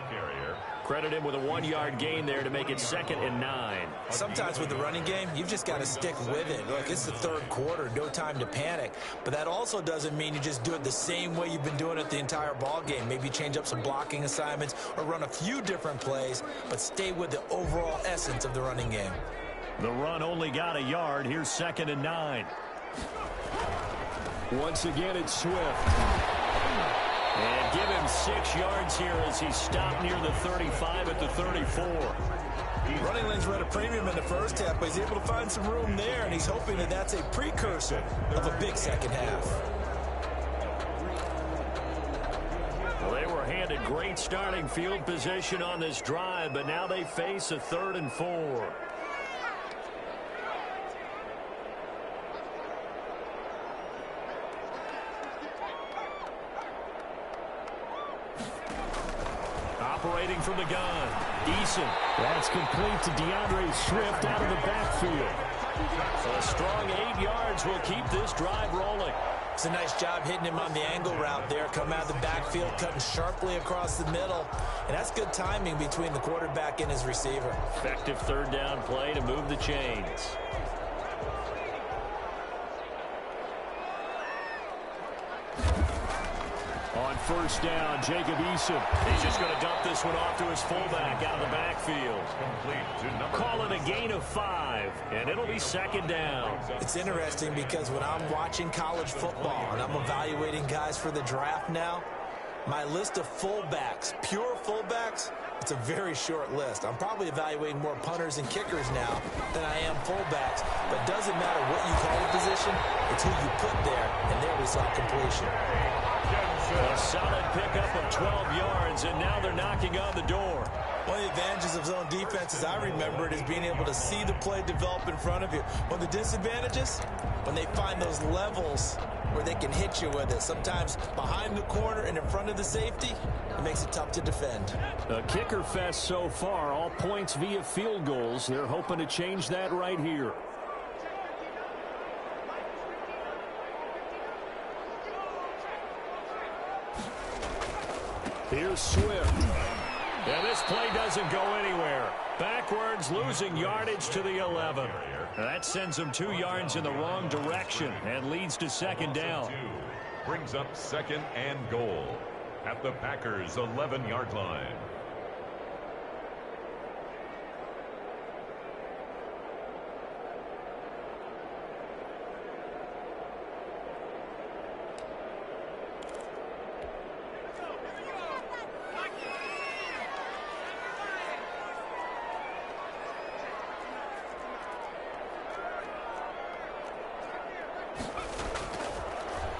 [SPEAKER 2] Credit him with a 1-yard gain there to make it 2nd and 9.
[SPEAKER 3] Sometimes with the running game, you've just got to stick with it. Look, it's the third quarter, no time to panic. But that also doesn't mean you just do it the same way you've been doing it the entire ball game. Maybe change up some blocking assignments or run a few different plays, but stay with the overall essence of the running game.
[SPEAKER 2] The run only got a yard. Here's 2nd and 9. Once again, it's Swift. And give him 6 yards here as he stopped near the 35 at the 34.
[SPEAKER 3] Running lanes were at a premium in the first half, but he's able to find some room there, and he's hoping that that's a precursor of a big second half.
[SPEAKER 2] Well, they were handed great starting field position on this drive, but now they face a 3rd and 4. Operating from the gun, Eason. That's complete to DeAndre Swift out of the backfield. A strong 8 yards will keep this drive rolling.
[SPEAKER 3] It's a nice job hitting him on the angle route there. Come out of the backfield, cutting sharply across the middle. And that's good timing between the quarterback and his receiver.
[SPEAKER 2] Effective 3rd down play to move the chains. On first down, Jacob Eason. He's just going to dump this one off to his fullback out of the backfield. Call it a gain of 5, and it'll be 2nd down.
[SPEAKER 3] It's interesting because when I'm watching college football and I'm evaluating guys for the draft now, my list of fullbacks, pure fullbacks, it's a very short list. I'm probably evaluating more punters and kickers now than I am fullbacks. But it doesn't matter what you call the position, it's who you put there, and there we saw completion.
[SPEAKER 2] A solid pickup of 12 yards, and now they're knocking on the door.
[SPEAKER 3] One of the advantages of zone defense, as I remember it, is being able to see the play develop in front of you. One of the disadvantages, when they find those levels where they can hit you with it. Sometimes behind the corner and in front of the safety, it makes it tough to defend.
[SPEAKER 2] A kicker fest so far, all points via field goals. They're hoping to change that right here. Here's Swift. And this play doesn't go anywhere. Backwards, losing yardage to the 11. That sends them 2 yards in the wrong direction and leads to 2nd down.
[SPEAKER 4] Brings up 2nd and goal at the Packers' 11-yard line.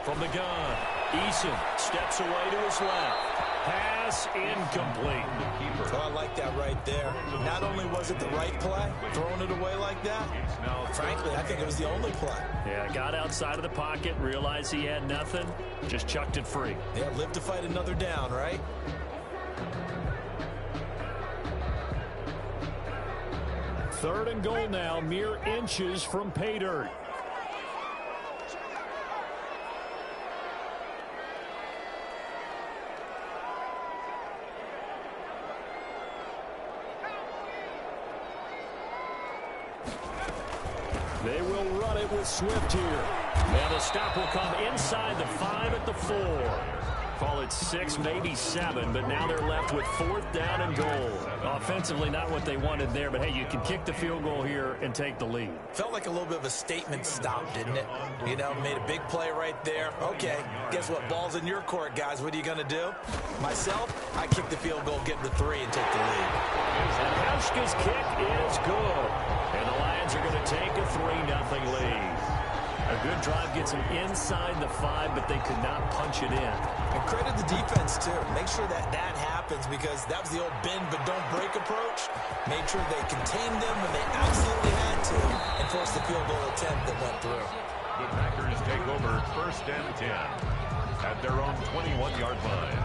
[SPEAKER 2] From the gun, Eason steps away to his left. Pass incomplete.
[SPEAKER 3] Oh, I like that right there. Not only was it the right play, throwing it away like that, frankly, I think it was the only play.
[SPEAKER 2] Yeah, got outside of the pocket, realized he had nothing, just chucked it free.
[SPEAKER 3] Yeah, live to fight another down, right?
[SPEAKER 2] Third and goal now, mere inches from pay dirt. They will run it with Swift here. And the stop will come inside the 5 at the 4. Call it 6, maybe 7, but now they're left with 4th down and goal. Offensively, not what they wanted there, but hey, you can kick the field goal here and take the lead.
[SPEAKER 3] Felt like a little bit of a statement stop, didn't it? You know, made a big play right there. Okay, guess what? Ball's in your court, guys. What are you going to do? Myself, I kick the field goal, get the 3, and take the lead.
[SPEAKER 2] And Hauschka's kick is good. And the Lions are going to take a 3-0 lead. A good drive gets them inside the 5, but they could not punch it in.
[SPEAKER 3] And credit the defense, too. Make sure that that happens because that was the old bend but don't break approach. Made sure they contained them when they absolutely had to and forced the field goal attempt that went through.
[SPEAKER 4] The Packers take over 1st and 10 at their own 21-yard line.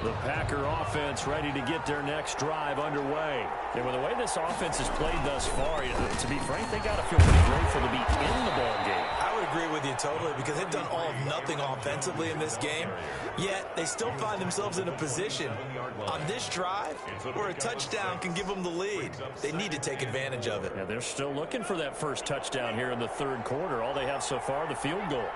[SPEAKER 2] The Packer offense ready to get their next drive underway. And with the way this offense has played thus far, to be frank, they got to feel pretty grateful to be in the ball game.
[SPEAKER 3] I would agree with you totally because they've done all of nothing offensively in this game, yet they still find themselves in a position on this drive where a touchdown can give them the lead. They need to take advantage of it.
[SPEAKER 2] Yeah, they're still looking for that first touchdown here in the third quarter. All they have so far, the field goal.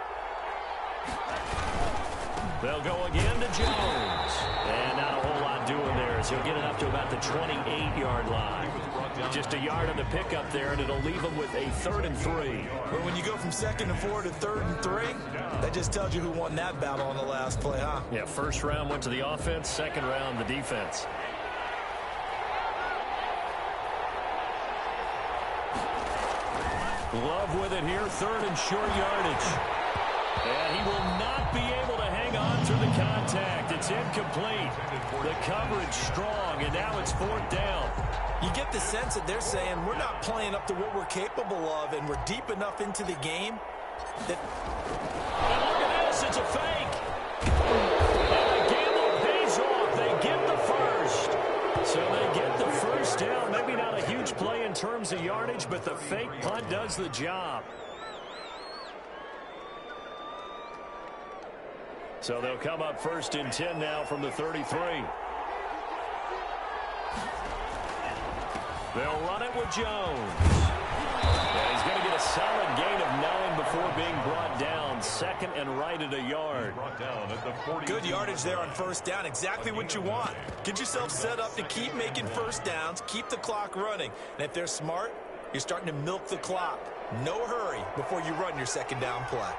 [SPEAKER 2] They'll go again to Jones. And not a whole lot doing there as he'll get it up to about the 28-yard line. Just a yard on the pickup there, and it'll leave him with a 3rd and 3.
[SPEAKER 3] But when you go from 2nd and 4 to 3rd and 3, that just tells you who won that battle on the last play, huh?
[SPEAKER 2] Yeah, first round went to the offense, second round the defense. Love with it here, 3rd and short yardage. And he will not be able to hang on through the contact. It's incomplete. The coverage strong, and now it's 4th down.
[SPEAKER 3] You get the sense that they're saying we're not playing up to what we're capable of, and we're deep enough into the game that...
[SPEAKER 2] And look at this, it's a fake. And the gamble pays off. They get the first. So they get the first down. Maybe not a huge play in terms of yardage, but the fake punt does the job. So they'll come up 1st and 10 now from the 33. They'll run it with Jones. And he's going to get a solid gain of 9 before being brought down. 2nd and right at a yard.
[SPEAKER 3] Good yardage there on 1st down. Exactly what you want. Get yourself set up to keep making 1st downs, keep the clock running. And if they're smart, you're starting to milk the clock. No hurry before you run your 2nd down play.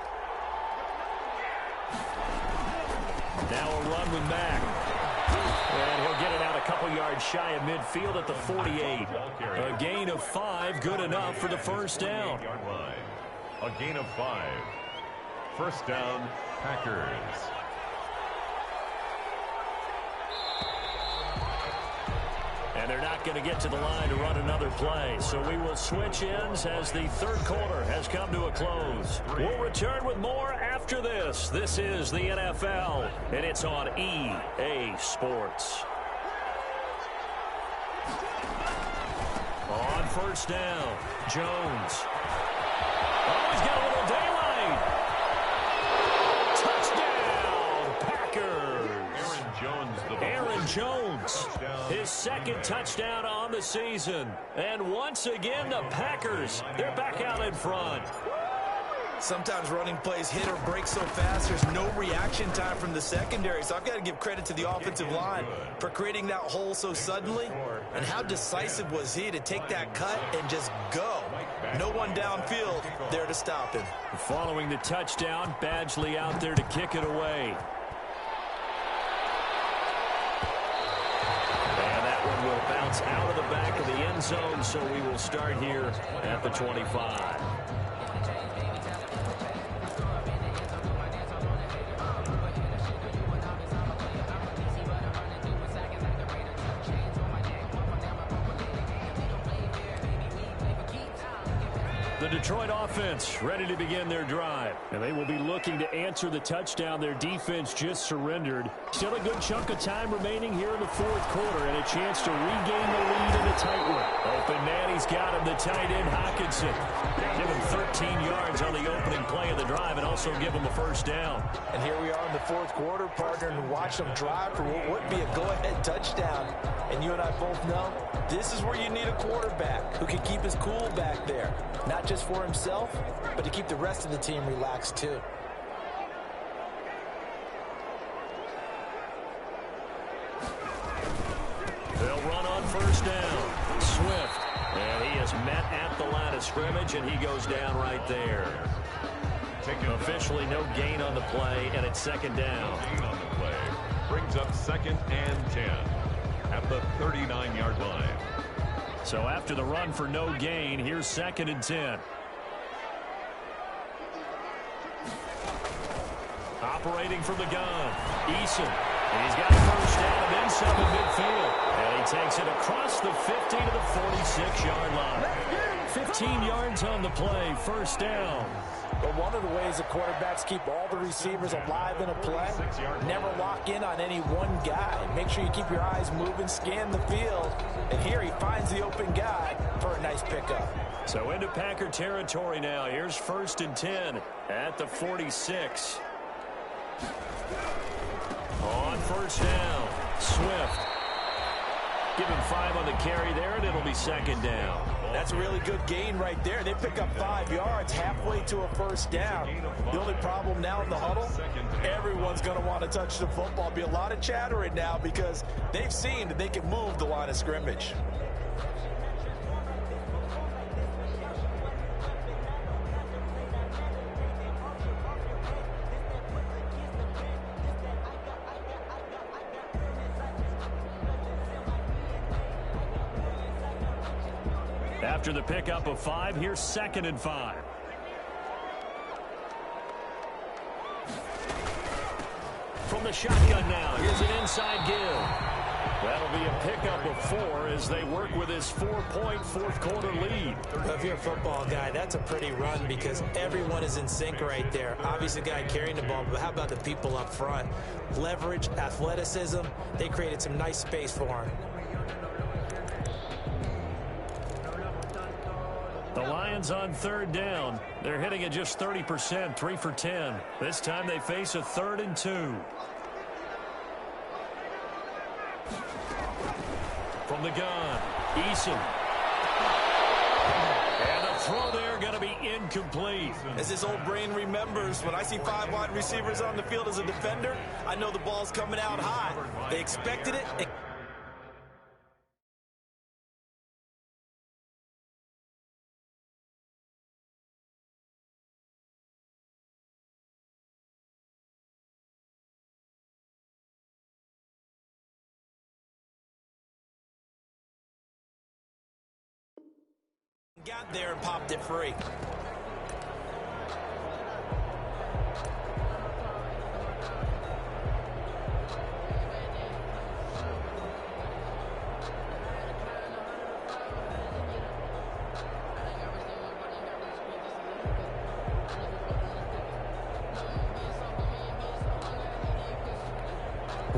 [SPEAKER 2] Now a run with Mack. And he'll get it out a couple yards shy of midfield at the 48. A gain of 5, good enough for the 1st down.
[SPEAKER 4] A gain of 5. 1st down, Packers.
[SPEAKER 2] And they're not going to get to the line to run another play. So we will switch ends as the 3rd quarter has come to a close. We'll return with more after this. This is the NFL, and it's on EA Sports. On 1st down, Jones. Oh, he's got a little daylight. Touchdown, Packers. Aaron Jones, his 2nd touchdown on the season. And once again, the Packers, they're back out in front.
[SPEAKER 3] Sometimes running plays hit or break so fast, there's no reaction time from the secondary. So I've got to give credit to the offensive line for creating that hole so suddenly. And how decisive was he to take that cut and just go? No one downfield there to stop him.
[SPEAKER 2] Following the touchdown, Badgley out there to kick it away. And that one will bounce out of the back of the end zone, so we will start here at the 25. The Detroit offense ready to begin their drive. And they will be looking to answer the touchdown their defense just surrendered. Still a good chunk of time remaining here in the 4th quarter and a chance to regain the lead in a tight one. Open man, he's got him, the tight end, Hockenson. Give him 13 yards on the opening play of the drive and also give him a 1st down.
[SPEAKER 3] And here we are in the 4th quarter, partner, and watch them drive for what would be a go-ahead touchdown. And you and I both know this is where you need a quarterback who can keep his cool back there. Not just for himself, but to keep the rest of the team relaxed too.
[SPEAKER 2] They'll run on 1st down. Swift. And he is met at the line of scrimmage, and he goes down right there. Officially no gain on the play, and it's 2nd down.
[SPEAKER 4] Gain on the play. Brings up 2nd and 10 at the 39-yard line.
[SPEAKER 2] So after the run for no gain, here's 2nd and 10. Operating from the gun, Eason. And he's got a 1st down and then some in midfield. And he takes it across the 50 to the 46-yard line. 15 yards on the play, 1st down.
[SPEAKER 3] But one of the ways the quarterbacks keep all the receivers alive in a play, never lock in on any one guy. Make sure you keep your eyes moving, scan the field, and here he finds the open guy for a nice pickup.
[SPEAKER 2] So into Packer territory now. Here's 1st and 10 at the 46. On 1st down, Swift. Give him 5 on the carry there, and it'll be 2nd down.
[SPEAKER 3] That's a really good gain right there. They pick up 5 yards halfway to a 1st down. The only problem now in the huddle, everyone's going to want to touch the football. Be a lot of chattering now because they've seen that they can move the line of scrimmage.
[SPEAKER 2] After the pickup of 5, here's 2nd and 5. From the shotgun now, here's an inside give. That'll be a pickup of 4 as they work with his 4-point 4th-quarter lead.
[SPEAKER 3] Well, if you're a football guy, that's a pretty run because everyone is in sync right there. Obviously, the guy carrying the ball, but how about the people up front? Leverage, athleticism, they created some nice space for him.
[SPEAKER 2] The Lions on 3rd down. They're hitting at just 30%, 3 for 10. This time they face a 3rd and 2. From the gun, Eason. And the throw there going to be incomplete.
[SPEAKER 3] As his old brain remembers, when I see 5 wide receivers on the field as a defender, I know the ball's coming out high. They expected it. Got there and popped it free.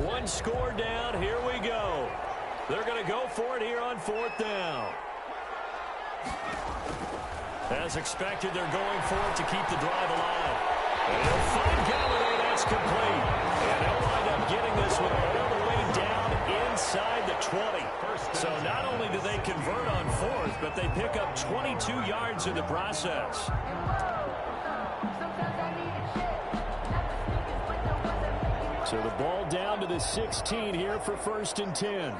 [SPEAKER 2] One score down. Here we go. They're going to go for it here on 4th down. As expected, they're going for it to keep the drive alive. And they'll find Galladay. That's complete. And they'll wind up getting this one all the way down inside the 20. So not only do they convert on 4th, but they pick up 22 yards in the process. So the ball down to the 16 here for 1st and 10.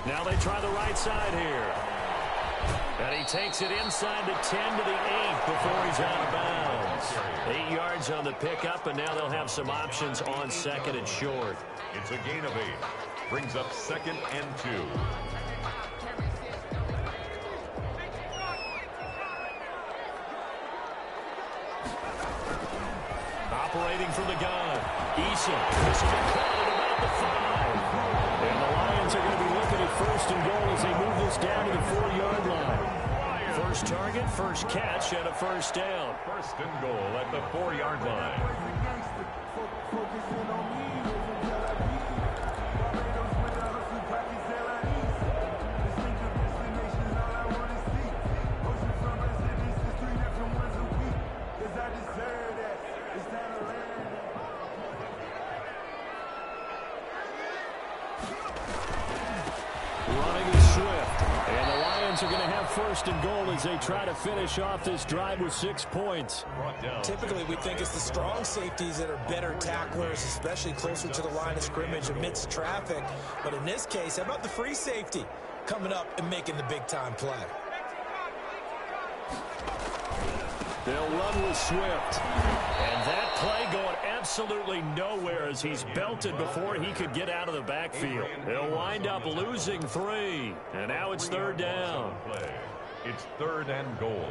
[SPEAKER 2] Now they try the right side here. And he takes it inside the 10 to the 8 before he's out of bounds. 8 yards on the pickup, and now they'll have some options on 2nd and short.
[SPEAKER 4] It's a gain of 8. Brings up 2nd and 2.
[SPEAKER 2] Operating from the gun, Eason. This will be caught at about the 5. And the Lions are going to be looking at 1st and goal as they move this down to the 4-yard line. First target, first catch, and a 1st down.
[SPEAKER 4] 1st and goal at the 4-yard line.
[SPEAKER 2] Running is Swift. And the Lions are going to have 1st and goal as they try to finish off this drive with 6 points.
[SPEAKER 3] Typically, we think it's the strong safeties that are better tacklers, especially closer to the line of scrimmage amidst traffic. But in this case, how about the free safety coming up and making the big-time play?
[SPEAKER 2] They'll run with Swift. And that play going absolutely nowhere as he's belted before he could get out of the backfield. They'll wind up losing 3. And now it's 3rd down.
[SPEAKER 4] It's 3rd and goal.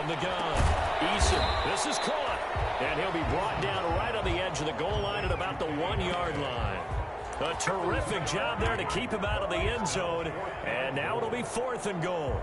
[SPEAKER 2] From the gun, Eason. This is caught. And he'll be brought down right on the edge of the goal line at about the 1-yard line. A terrific job there to keep him out of the end zone. And now it'll be 4th and goal.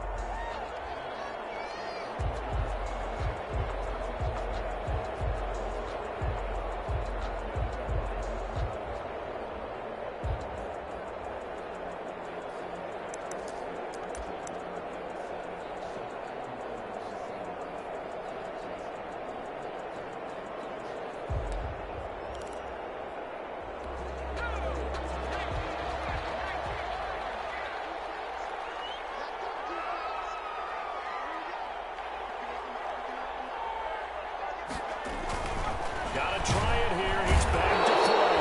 [SPEAKER 2] Got to try it here. He's back to throw.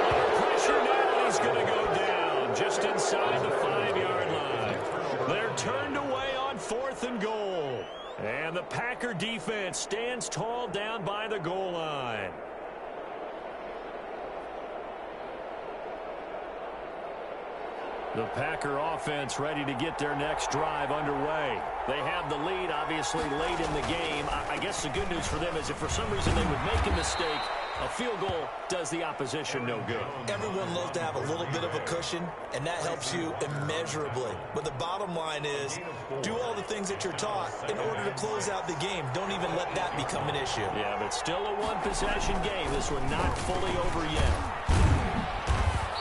[SPEAKER 2] Under pressure now. He's going to go down just inside the 5-yard line. They're turned away on 4th and goal. And the Packer defense stands tall down by the goal line. The Packer offense ready to get their next drive underway. They have the lead, obviously, late in the game. I guess the good news for them is if for some reason they would make a mistake, a field goal does the opposition no good.
[SPEAKER 3] Everyone loves to have a little bit of a cushion, and that helps you immeasurably. But the bottom line is, do all the things that you're taught in order to close out the game. Don't even let that become an issue.
[SPEAKER 2] Yeah, but still a one-possession game. This one not fully over yet.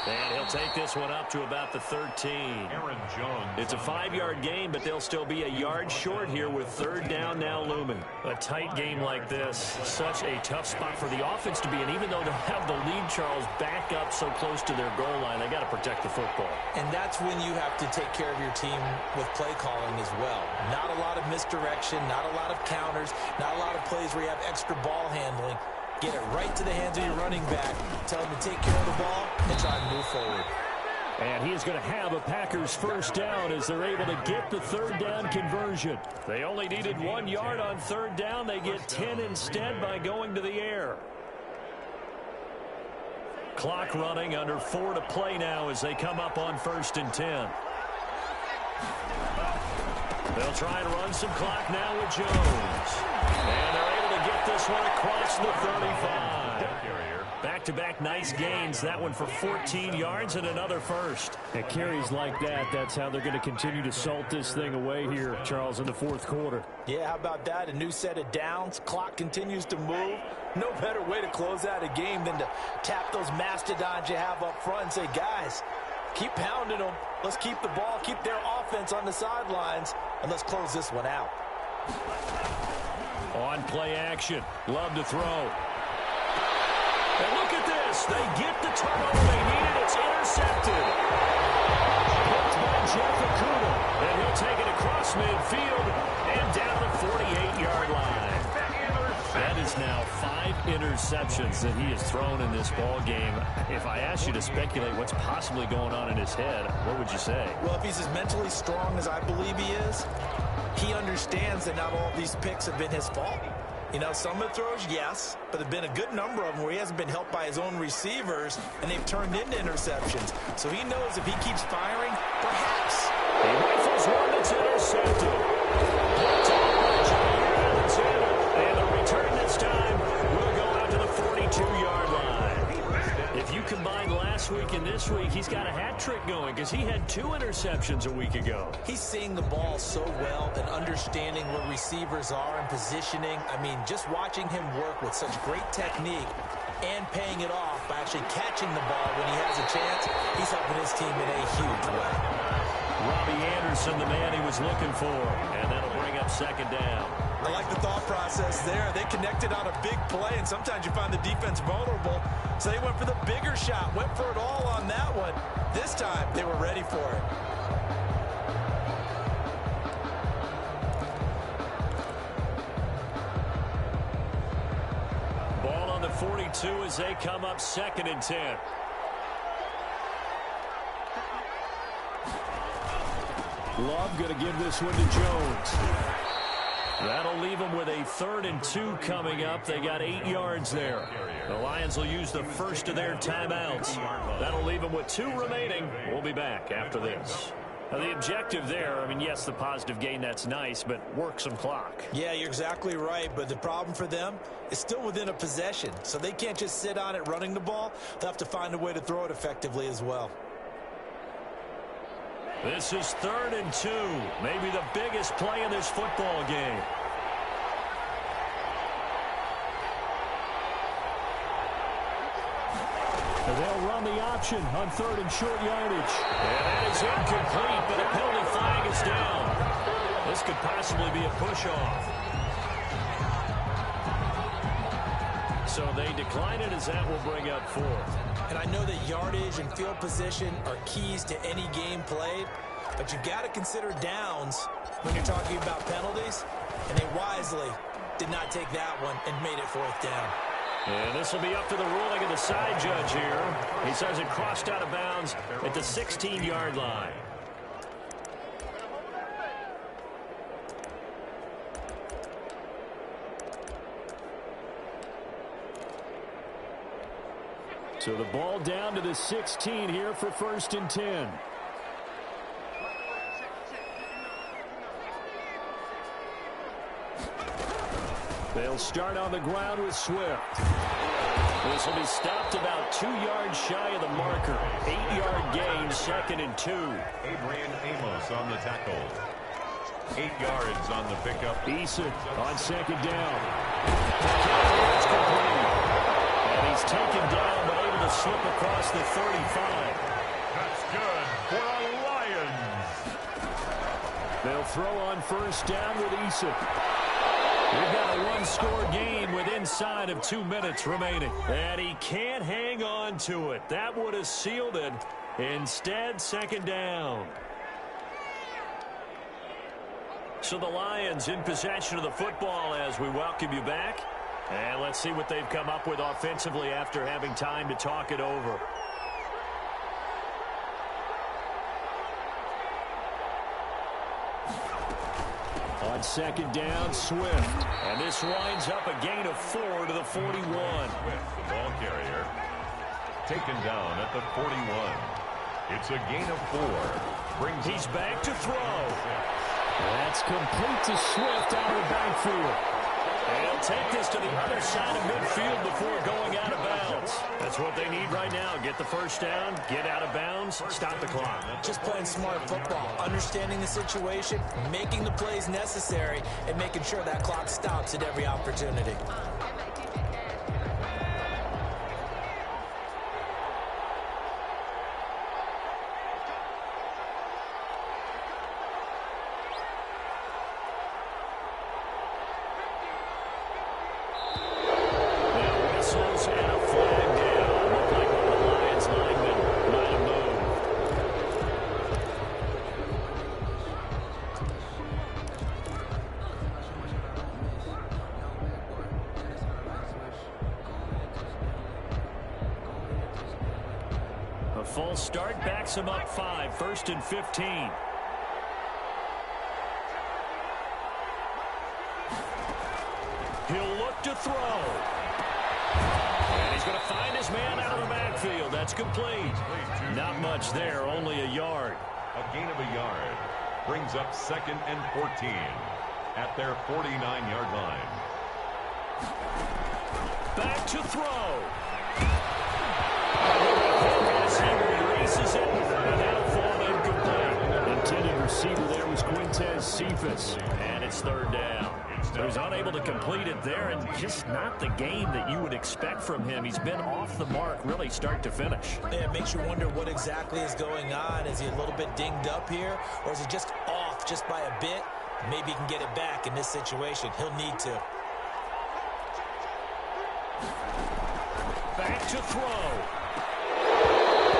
[SPEAKER 2] And he'll take this one up to about the 13.
[SPEAKER 4] Aaron Jones.
[SPEAKER 2] It's a 5-yard game, but they'll still be a yard short here with 3rd down now looming. A tight game like this, such a tough spot for the offense to be in. Even though to have the lead, Charles, back up so close to their goal line, they got to protect the football.
[SPEAKER 3] And that's when you have to take care of your team with play calling as well. Not a lot of misdirection, not a lot of counters, not a lot of plays where you have extra ball handling. Get it right to the hands of your running back. Tell him to take care of the ball and try and move forward.
[SPEAKER 2] And he is going to have a Packers 1st down as they're able to get the 3rd down conversion. They only needed 1 yard on 3rd down. They get 10 instead by going to the air. Clock running, under 4 to play now as they come up on 1st and 10. They'll try and run some clock now with Jones. And they're able to get this one across the 35. Back-to-back nice gains. That one for 14 yards and another first. At carries like that, that's how they're going to continue to salt this thing away here, Charles, in the 4th quarter.
[SPEAKER 3] Yeah, how about that? A new set of downs. Clock continues to move. No better way to close out a game than to tap those mastodons you have up front and say, guys, keep pounding them. Let's keep the ball, keep their offense on the sidelines, and let's close this one out.
[SPEAKER 2] On play action. Love to throw. And look at this. They get the turnover they needed. It's intercepted. Picked by Jeff Okudah. And he'll take it across midfield and down the 48-yard line. That is now 5 interceptions that he has thrown in this ball game. If I asked you to speculate what's possibly going on in his head, what would you say?
[SPEAKER 3] Well, if he's as mentally strong as I believe he is, he understands that not all of these picks have been his fault. You know, some of the throws, yes, but there have been a good number of them where he hasn't been helped by his own receivers, and they've turned into interceptions. So he knows if he keeps firing, perhaps.
[SPEAKER 2] He rifles one that's intercepted. And the return this time will go out to the 42-yard line. If you combine last week and this week, he's got a hat trick going because he had 2 interceptions a week ago.
[SPEAKER 3] He's seeing the ball so well and understanding where receivers are and positioning. I mean, just watching him work with such great technique and paying it off by actually catching the ball when he has a chance, he's helping his team in a huge way.
[SPEAKER 2] Robbie Anderson, the man he was looking for, and that'll bring up 2nd down.
[SPEAKER 3] I like the thought process there. They connected on a big play, and sometimes you find the defense vulnerable. So they went for the bigger shot, went for it all on that one. This time, they were ready for it.
[SPEAKER 2] Ball on the 42 as they come up 2nd and 10. Love going to give this one to Jones. That'll leave them with a 3rd and 2 coming up. They got 8 yards there. The Lions will use the first of their timeouts. That'll leave them with 2 remaining. We'll be back after this. Now, the objective there, I mean, yes, the positive gain, that's nice, but work some clock.
[SPEAKER 3] Yeah, you're exactly right, but the problem for them is still within a possession, so they can't just sit on it running the ball. They'll have to find a way to throw it effectively as well.
[SPEAKER 2] This is 3rd and 2, maybe the biggest play in this football game.
[SPEAKER 5] They'll run the option on 3rd and short yardage.
[SPEAKER 2] And that is incomplete, but a penalty flag is down. This could possibly be a push-off. So they decline it as that will bring up 4th.
[SPEAKER 3] And I know that yardage and field position are keys to any game played, but you've got to consider downs when you're talking about penalties, and they wisely did not take that one and made it 4th down.
[SPEAKER 2] And this will be up to the ruling of the side judge here. He says it crossed out of bounds at the 16-yard line.
[SPEAKER 5] So the ball down to the 16 here for 1st and 10. They'll start on the ground with Swift.
[SPEAKER 2] This will be stopped about 2 yards shy of the marker. 8-yard gain, 2nd and 2.
[SPEAKER 4] Adrian Amos on the tackle. 8 yards on the pickup.
[SPEAKER 5] Eason on 2nd down.
[SPEAKER 2] It's complete. And he's taken down, but able to slip across the 35.
[SPEAKER 4] That's good for the Lions.
[SPEAKER 5] They'll throw on 1st down with Eason.
[SPEAKER 2] We've got a one-score game with inside of 2 minutes remaining. And he can't hang on to it. That would have sealed it. Instead, 2nd down. So the Lions in possession of the football as we welcome you back. And let's see what they've come up with offensively after having time to talk it over.
[SPEAKER 5] On 2nd down, Swift.
[SPEAKER 2] And this winds up a gain of 4 to the 41.
[SPEAKER 4] With the ball carrier taken down at the 41. It's a gain of 4.
[SPEAKER 2] He's back to throw.
[SPEAKER 5] That's complete to Swift out of the backfield.
[SPEAKER 2] And he'll take this to the other side of midfield before going out of bounds. That's what they need right now. Get the 1st down, get out of bounds, stop the clock.
[SPEAKER 3] Just playing smart football, understanding the situation, making the plays necessary, and making sure that clock stops at every opportunity.
[SPEAKER 2] Full start backs him up 5, 1st and 15. He'll look to throw. And he's going to find his man out of the backfield. That's complete. Not much there, only a yard.
[SPEAKER 4] A gain of a yard brings up 2nd and 14 at their 49-yard line.
[SPEAKER 2] Back to throw. Erases it, and that'll fall incomplete.
[SPEAKER 5] Intended receiver there was Quintez Cephas.
[SPEAKER 2] And it's 3rd down. So he's unable to complete it there, and just not the game that you would expect from him. He's been off the mark, really start to finish.
[SPEAKER 3] Yeah, it makes you wonder what exactly is going on. Is he a little bit dinged up here, or is he just off just by a bit? Maybe he can get it back in this situation. He'll need to.
[SPEAKER 2] Back to throw.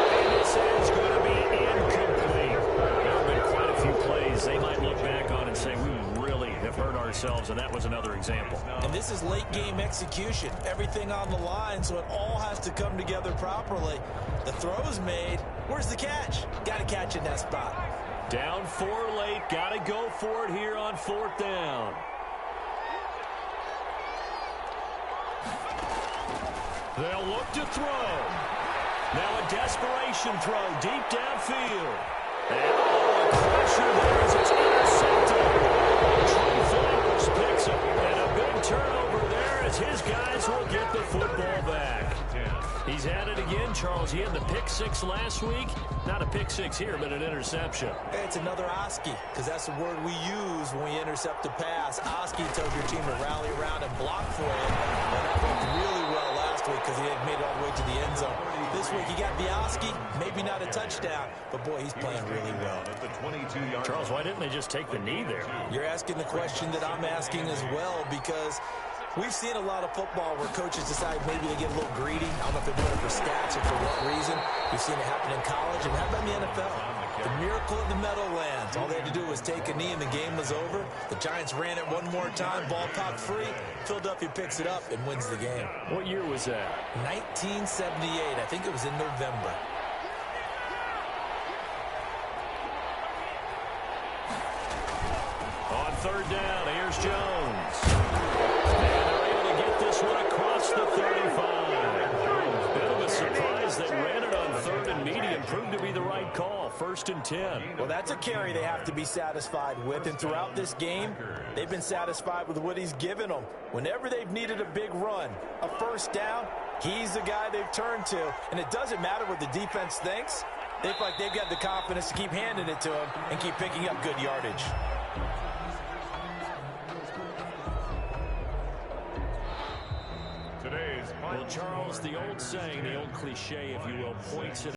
[SPEAKER 2] And this is going to be incomplete. There have been quite a few plays they might look back on and say, we really have hurt ourselves, and that was another example.
[SPEAKER 3] And this is late game execution. Everything on the line, so it all has to come together properly. The throw's made. Where's the catch? Got to catch in that spot.
[SPEAKER 2] Down 4 late. Got to go for it here on 4th down. They'll look to throw. Now a desperation throw deep downfield. And pressure there as it's intercepted. Trey Flowers picks up, and a big turnover there as his guys will get the football back. He's at it again, Charles. He had the pick six last week. Not a pick six here, but an interception.
[SPEAKER 3] Hey, it's another Oski, because that's the word we use when we intercept a pass. Oski tells your team to rally around and block for it. And that worked really well last week because he had made it all the way to the end zone. This week he got the Oski, maybe not a touchdown, but boy, he's playing really well.
[SPEAKER 2] Charles, why didn't they just take the knee there?
[SPEAKER 3] You're asking the question that I'm asking as well, because we've seen a lot of football where coaches decide maybe to get a little greedy. I don't know if they're doing it for stats or for what reason. We've seen it happen in college, and how about in the NFL? The miracle of the Meadowlands. All they had to do was take a knee, and the game was over. The Giants ran it one more time, ball popped free. Philadelphia picks it up and wins the game.
[SPEAKER 2] What year was that?
[SPEAKER 3] 1978. I think it was in November.
[SPEAKER 2] On third down, here's Jones. And they're able to get this one across the 35. Bit of a surprise that ran it on third and medium. Proved to be the right call. 1st and 10.
[SPEAKER 3] Well, that's a carry they have to be satisfied with. And throughout this game, they've been satisfied with what he's given them. Whenever they've needed a big run, a first down, he's the guy they've turned to. And it doesn't matter what the defense thinks. They feel like they've got the confidence to keep handing it to him and keep picking up good yardage.
[SPEAKER 2] Well, Charles, the old saying, the old cliche, if you will, points it